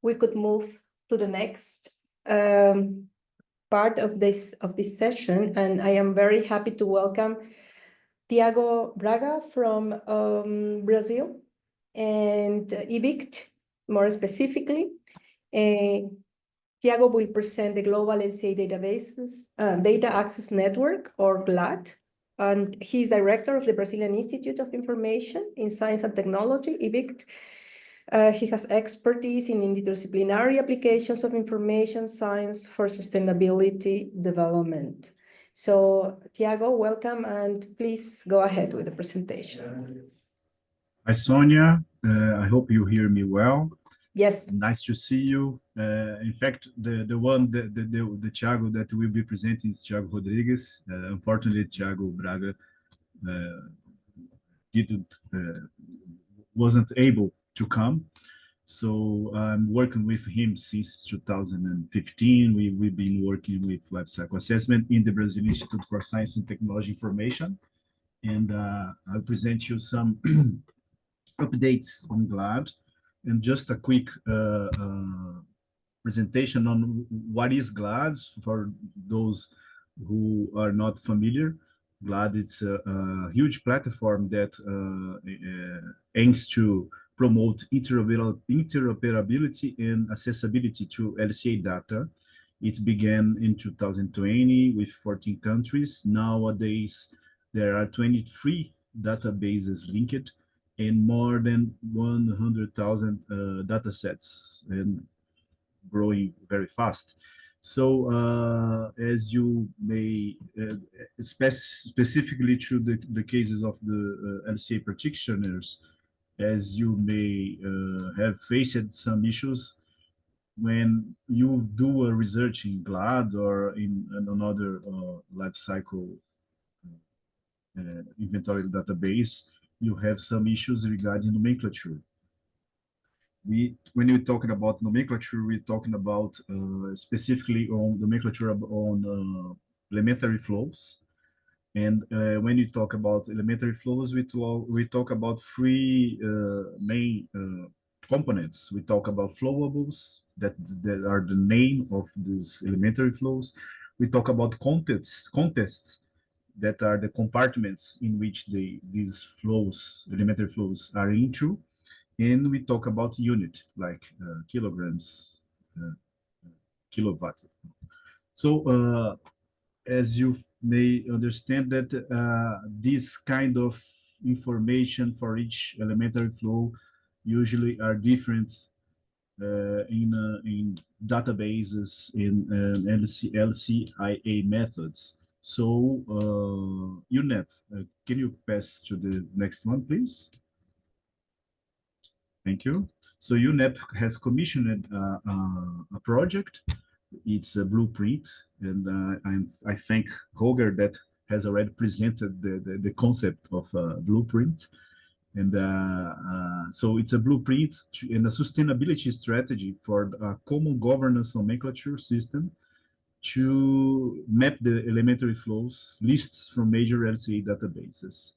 We could move to the next part of this session, and I am very happy to welcome Tiago Braga from Brazil, and IBICT more specifically. Tiago will present the Global LCA Databases Data Access Network, or GLAD, and he's director of the Brazilian Institute of Information in Science and Technology, IBICT. He has expertise in interdisciplinary applications of information science for sustainability development. So, Tiago, welcome, and please go ahead with the presentation. Hi, Sonia. I hope you hear me well. Yes. Nice to see you. In fact, the Tiago that will be presenting is Tiago Rodrigues. Unfortunately, Tiago Braga wasn't able to come. So I'm working with him since 2015. We've been working with life cycle assessment in the Brazilian Institute for Science and Technology Information. And I'll present you some updates on GLAD and just a quick presentation on what is GLAD for those who are not familiar. GLAD, it's a huge platform that aims to promote interoperability and accessibility to LCA data. It began in 2020 with 14 countries. Nowadays, there are 23 databases linked and more than 100,000 data sets, and growing very fast. So as you may, specifically through the cases of the LCA practitioners, as you may have faced some issues when you do a research in GLAD or in another life cycle inventory database, you have some issues regarding nomenclature. When we're talking about nomenclature, we're talking about specifically on nomenclature on elementary flows. And when you talk about elementary flows, we talk about three main components. We talk about flowables, that are the name of these elementary flows. We talk about contexts, that are the compartments in which these flows, elementary flows, are into. And we talk about unit, like kilograms, kilowatts. So as you may understand that this kind of information for each elementary flow usually are different in databases in LCIA methods. So UNEP, can you pass to the next one, please? Thank you. So UNEP has commissioned a project. It's a blueprint, and I thank Holger that has already presented the concept of blueprint. And so it's a blueprint and a sustainability strategy for a common governance nomenclature system to map the elementary flows lists from major LCA databases.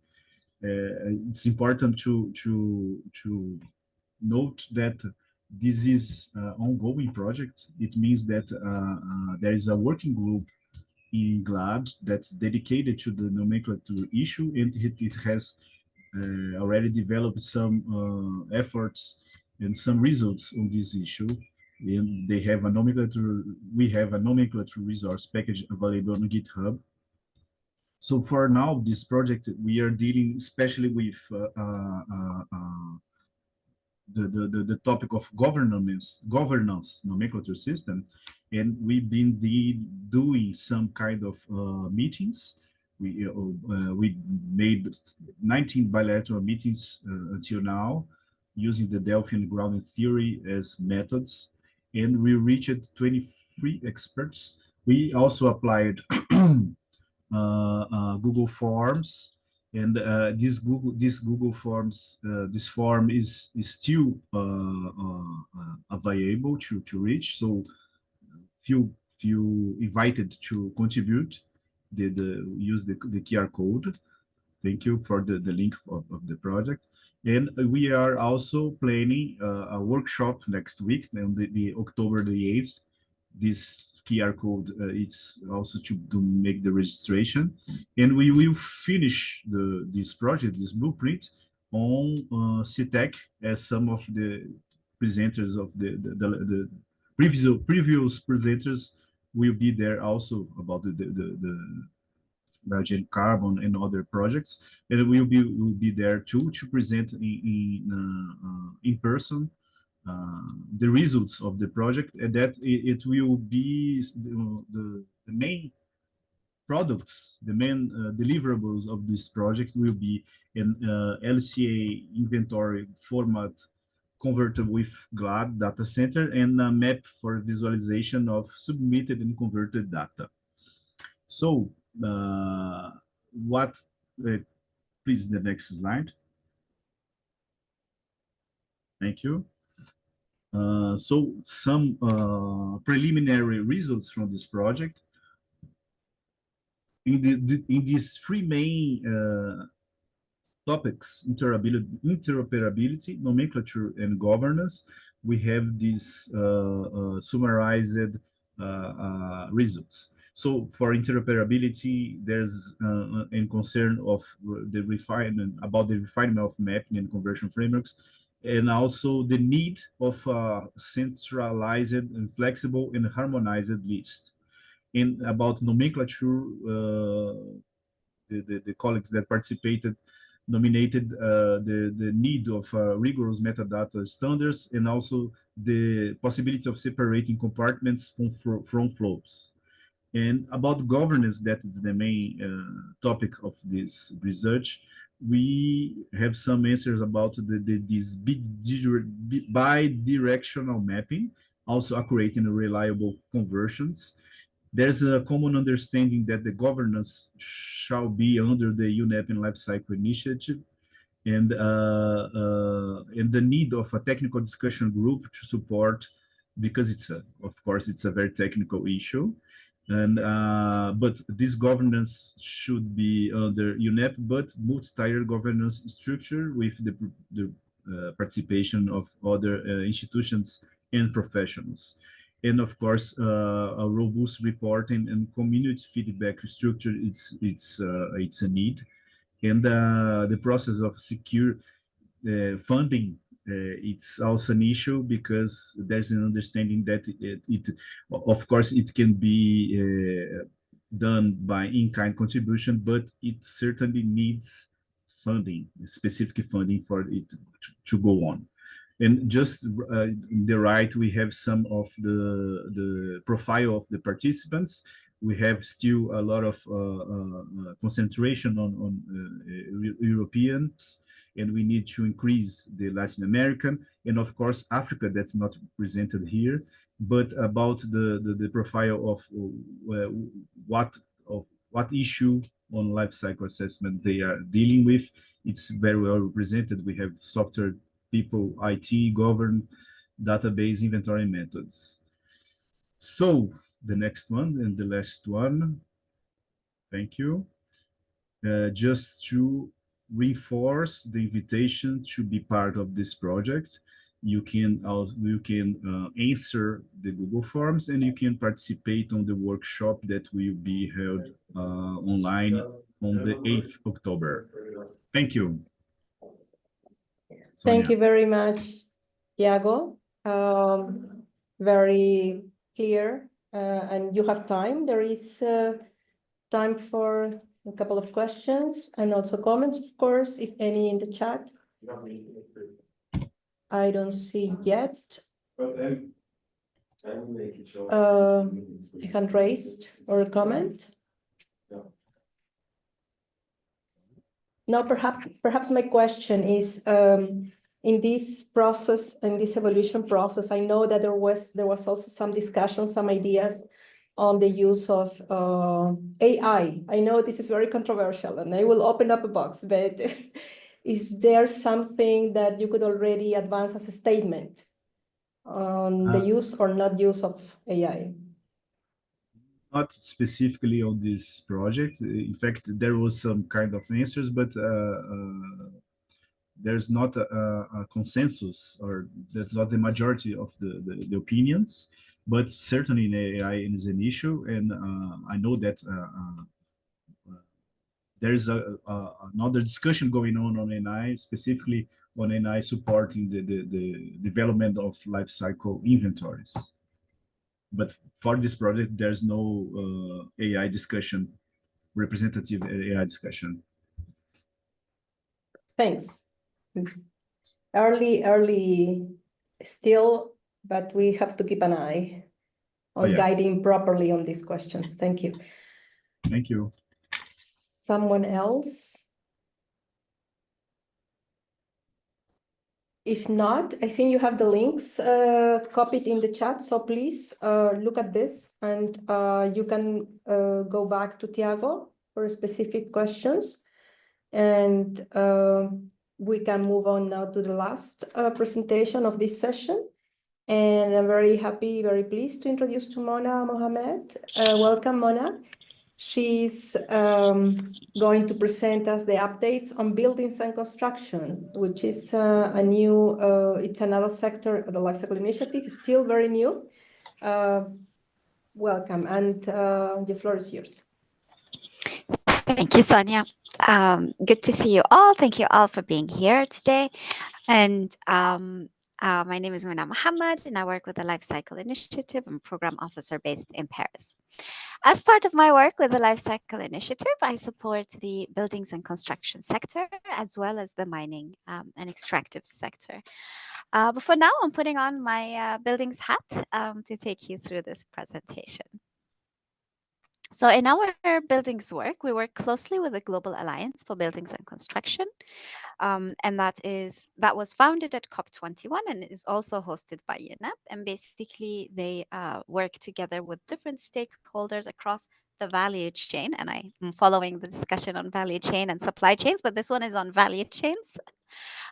It's important to note that this is an ongoing project. It means that there is a working group in GLAM that's dedicated to the nomenclature issue, and it has already developed some efforts and some results on this issue. And they have a nomenclature, we have a nomenclature resource package available on GitHub. So for now, this project, we are dealing especially with the topic of governance nomenclature system, and we've been doing some kind of meetings. We made 19 bilateral meetings until now, using the Delphian grounding theory as methods, and we reached 23 experts. We also applied Google Forms, and this Google Forms, this form is still available to reach. So feel invited to contribute. Use the QR code. Thank you for the link of the project. And we are also planning a workshop next week, on the October the 8th. This QR code, it's also to make the registration. And we will finish this project, this blueprint, on CTEC, as some of the presenters of the previous presenters will be there also about the Biogenic Carbon and other projects, and we'll be there too to present in person the results of the project, and that it will be the main products, the main deliverables of this project will be an LCA inventory format converted with GLAM data center and a map for visualization of submitted and converted data. So please, the next slide. Thank you. So some preliminary results from this project. In these three main topics, interoperability, nomenclature, and governance, we have these summarized results. So for interoperability, there's a concern of the refinement of mapping and conversion frameworks, and also the need of a centralized and flexible and harmonized list. And about nomenclature, the colleagues that participated nominated the need of rigorous metadata standards, and also the possibility of separating compartments from flows. And about governance, that is the main topic of this research, we have some answers about this bi-directional mapping, also accurate and reliable conversions. There's a common understanding that the governance shall be under the UNEP and Lifecycle Initiative, and the need of a technical discussion group to support, because of course, it's a very technical issue. And but this governance should be under UNEP, but multi-tier governance structure with the participation of other institutions and professionals. And of course, a robust reporting and community feedback structure, it's a need. And the process of secure funding, it's also an issue, because there's an understanding that of course, it can be done by in-kind contribution, but it certainly needs funding, specific funding for it to go on. And just in the right, we have some of the profile of the participants. We have still a lot of concentration on Europeans, and we need to increase the Latin American, and of course, Africa, that's not presented here, but about the profile of what issue on life cycle assessment they are dealing with. It's very well represented. We have software people, IT, govern, database, inventory methods. So the next one and the last one, thank you. Just to reinforce the invitation to be part of this project, you can answer the Google Forms, and you can participate on the workshop that will be held online on the 8th October. Thank you. Sonia. Thank you very much, Tiago. Very clear, and you have time. There is time for a couple of questions and also comments, of course, if any in the chat. I don't see yet. A hand raised or a comment? No, perhaps my question is, in this process, in this evolution process, I know that there was also some discussion, some ideas on the use of AI. I know this is very controversial, and I will open up a box, but is there something that you could already advance as a statement on the use or not use of AI? Not specifically on this project. In fact, there was some kind of answers, but there's not a consensus, or that's not the majority of the opinions. But certainly in AI is an issue, and I know that there's another discussion going on AI, specifically on AI supporting the development of life cycle inventories. But for this project, there's no AI discussion, representative AI discussion. Thanks. Early still, but we have to keep an eye on guiding properly on these questions. Thank you. Thank you. Someone else? If not, I think you have the links copied in the chat, so please look at this, and you can go back to Tiago for specific questions, and we can move on now to the last presentation of this session. And I'm very happy, very pleased to introduce to Mona Mohamed. Welcome, Mona. She's going to present us the updates on buildings and construction, which is a new, it's another sector of the Lifecycle Initiative, still very new. Welcome, and the floor is yours. Thank you, Sonia. Good to see you all. Thank you all for being here today. And my name is Mona Mohamed, and I work with the Lifecycle Initiative. I'm a program officer based in Paris. As part of my work with the Lifecycle Initiative, I support the buildings and construction sector, as well as the mining and extractive sector. But for now, I'm putting on my buildings hat to take you through this presentation. So in our buildings work, we work closely with the Global Alliance for Buildings and Construction. And that was founded at COP21 and is also hosted by UNEP. And basically, they work together with different stakeholders across the value chain. And I'm following the discussion on value chain and supply chains, but this one is on value chains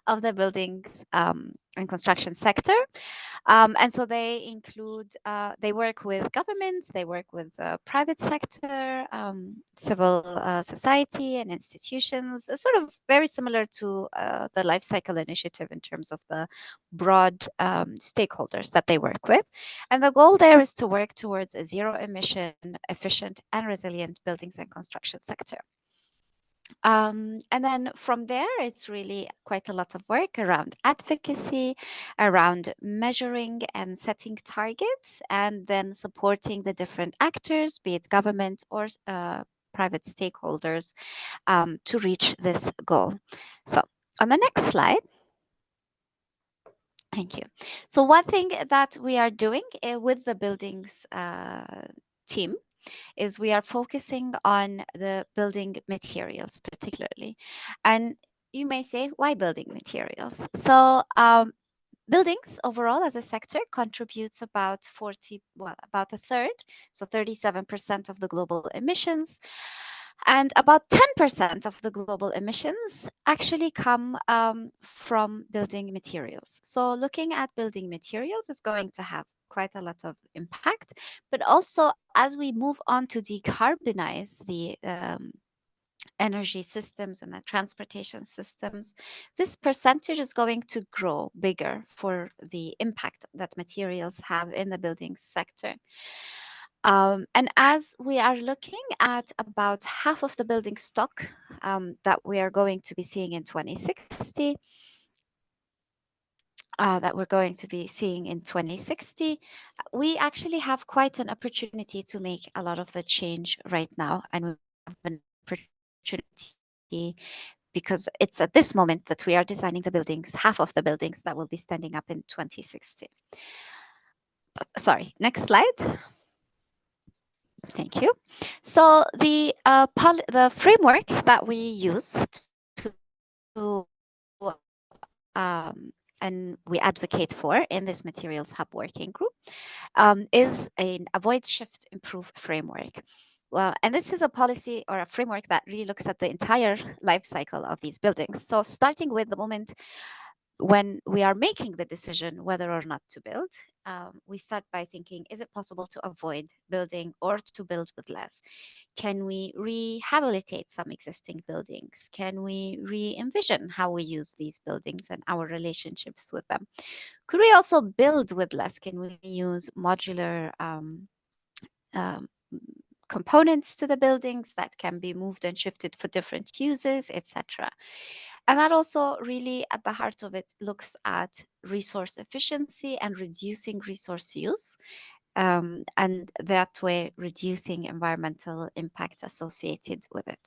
of the buildings and construction sector. And so they include, they work with governments, they work with private sector, civil society and institutions, sort of very similar to the Lifecycle Initiative in terms of the broad stakeholders that they work with. And the goal there is to work towards a zero emission, efficient and resilient buildings and construction sector. And then from there, it's really quite a lot of work around advocacy, around measuring and setting targets, and then supporting the different actors, be it government or private stakeholders, to reach this goal. So on the next slide. Thank you. So one thing that we are doing with the buildings team is we are focusing on the building materials particularly. And you may say, why building materials? So buildings overall as a sector contributes about about a third, so 37% of the global emissions. And about 10% of the global emissions actually come from building materials. So looking at building materials is going to have quite a lot of impact. But also, as we move on to decarbonize the energy systems and the transportation systems, this percentage is going to grow bigger for the impact that materials have in the building sector. And as we are looking at about half of the building stock that we are going to be seeing in 2060, we actually have quite an opportunity to make a lot of the change right now. And we have an opportunity because it's at this moment that we are designing the buildings, half of the buildings that will be standing up in 2060. Sorry, next slide. Thank you. So the framework that we use to and we advocate for in this Materials Hub working group is an Avoid, Shift, Improve framework. Well, and this is a policy or a framework that really looks at the entire life cycle of these buildings. So starting with the moment when we are making the decision whether or not to build, we start by thinking, is it possible to avoid building or to build with less? Can we rehabilitate some existing buildings? Can we re-envision how we use these buildings and our relationships with them? Could we also build with less? Can we use modular components to the buildings that can be moved and shifted for different uses, etc.? And that also really at the heart of it looks at resource efficiency and reducing resource use, and that way reducing environmental impacts associated with it.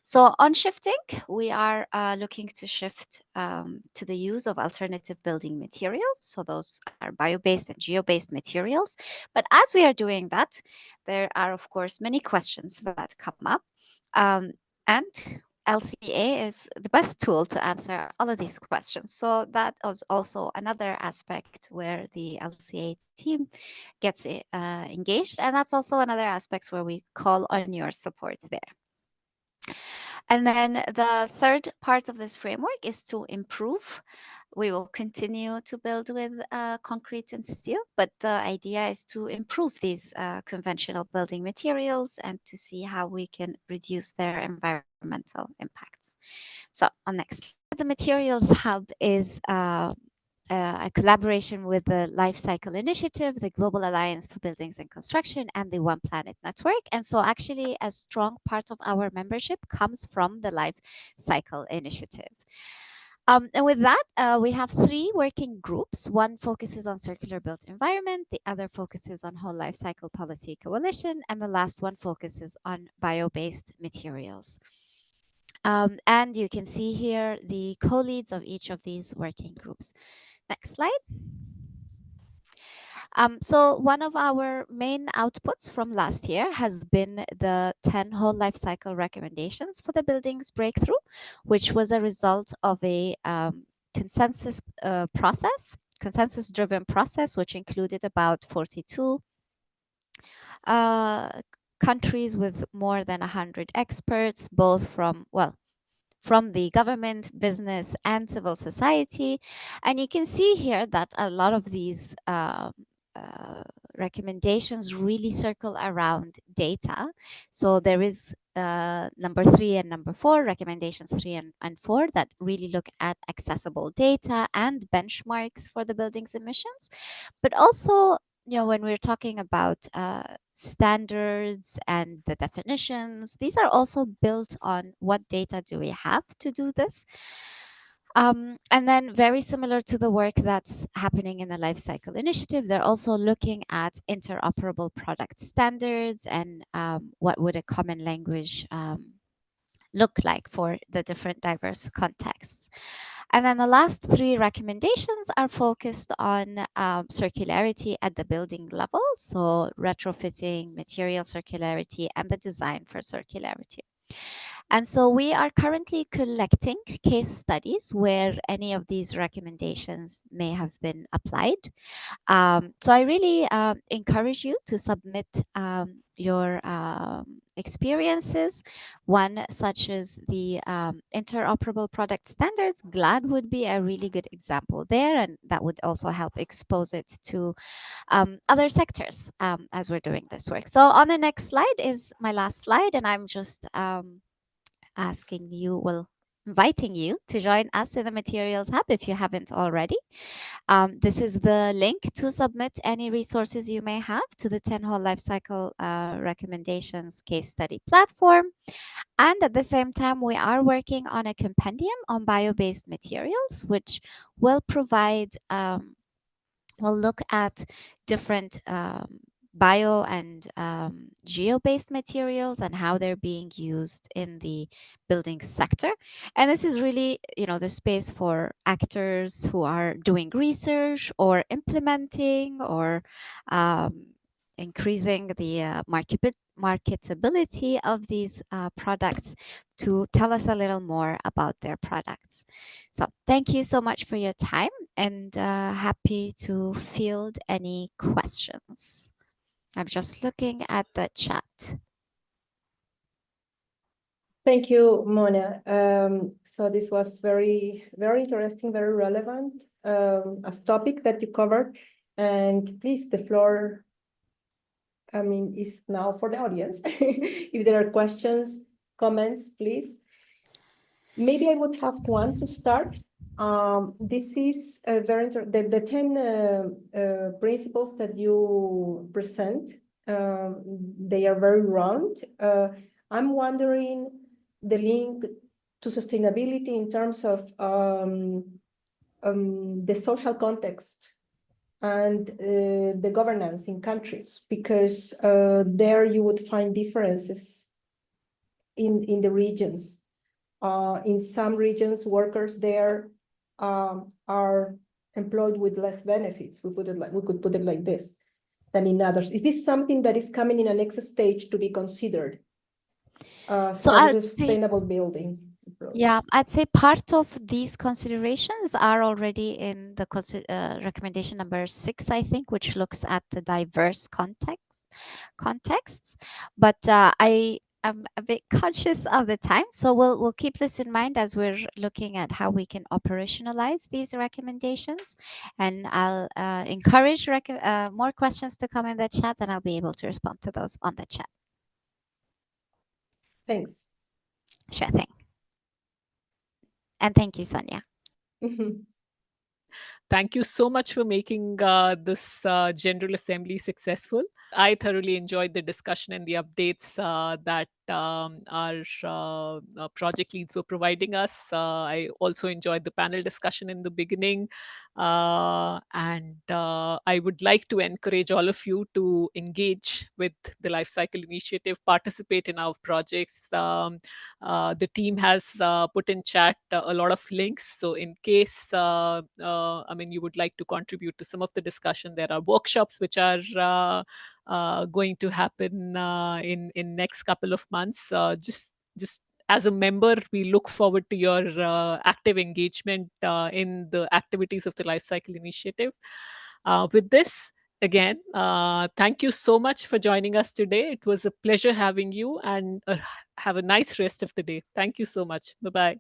So on shifting, we are looking to shift to the use of alternative building materials. So those are bio-based and geo-based materials. But as we are doing that, there are, of course, many questions that come up. And LCA is the best tool to answer all of these questions. So that is also another aspect where the LCA team gets engaged. And that's also another aspect where we call on your support there. And then the third part of this framework is to improve. We will continue to build with concrete and steel, but the idea is to improve these conventional building materials and to see how we can reduce their environmental impacts. So on next slide, the Materials Hub is a collaboration with the Life Cycle Initiative, the Global Alliance for Buildings and Construction, and the One Planet Network. And so actually a strong part of our membership comes from the Life Cycle Initiative. And with that, we have three working groups. One focuses on circular built environment, the other focuses on whole life cycle policy coalition, and the last one focuses on bio-based materials. And you can see here the co-leads of each of these working groups. Next slide. So one of our main outputs from last year has been the 10 whole life cycle recommendations for the buildings breakthrough, which was a result of a consensus-driven process, which included about 42 countries with more than 100 experts, both from the government, business, and civil society. And you can see here that a lot of these recommendations really circle around data. So there is number 3 and number 4, recommendations 3 and 4, that really look at accessible data and benchmarks for the building's emissions. But also, when we're talking about standards and the definitions, these are also built on what data do we have to do this. And then very similar to the work that's happening in the Life Cycle Initiative, they're also looking at interoperable product standards and what would a common language look like for the different diverse contexts. And then the last 3 recommendations are focused on circularity at the building level, so retrofitting, material circularity, and the design for circularity. And so we are currently collecting case studies where any of these recommendations may have been applied. So I really encourage you to submit your experiences. One such as the interoperable product standards. GLAD would be a really good example there, and that would also help expose it to other sectors as we're doing this work. So on the next slide is my last slide, and I'm just asking you, well, inviting you to join us in the Materials Hub if you haven't already. This is the link to submit any resources you may have to the 10-hole lifecycle recommendations case study platform. And at the same time, we are working on a compendium on bio-based materials, which will provide, will look at different bio and geo-based materials and how they're being used in the building sector. And this is really, you know, the space for actors who are doing research or implementing or increasing the marketability of these products to tell us a little more about their products. So thank you so much for your time, and happy to field any questions. I'm just looking at the chat. Thank you, Mona. So this was very, very interesting, very relevant as topic that you covered. And please, the floor, I mean, is now for the audience. If there are questions, comments, please. Maybe I would have one to start. This is a very the 10 principles that you present. They are very round. I'm wondering the link to sustainability in terms of the social context and the governance in countries, because there you would find differences in the regions. In some regions, workers there are employed with less benefits. We could put it like this, than in others. Is this something that is coming in a next stage to be considered? So I'd sustainable building. Yeah, I'd say part of these considerations are already in the recommendation number 6, I think, which looks at the diverse contexts. But I am a bit conscious of the time, so we'll keep this in mind as we're looking at how we can operationalize these recommendations. And I'll encourage more questions to come in the chat, and I'll be able to respond to those on the chat. Thanks. Sure thing. And thank you, Sonia. Thank you so much for making this General Assembly successful. I thoroughly enjoyed the discussion and the updates that our project leads were providing us. I also enjoyed the panel discussion in the beginning. And I would like to encourage all of you to engage with the Lifecycle Initiative, participate in our projects. The team has put in chat a lot of links. So in case, you would like to contribute to some of the discussion, there are workshops which are going to happen in next couple of months. Just as a member, we look forward to your active engagement in the activities of the Lifecycle Initiative. With this, again, thank you so much for joining us today. It was a pleasure having you, and have a nice rest of the day. Thank you so much. Bye-bye.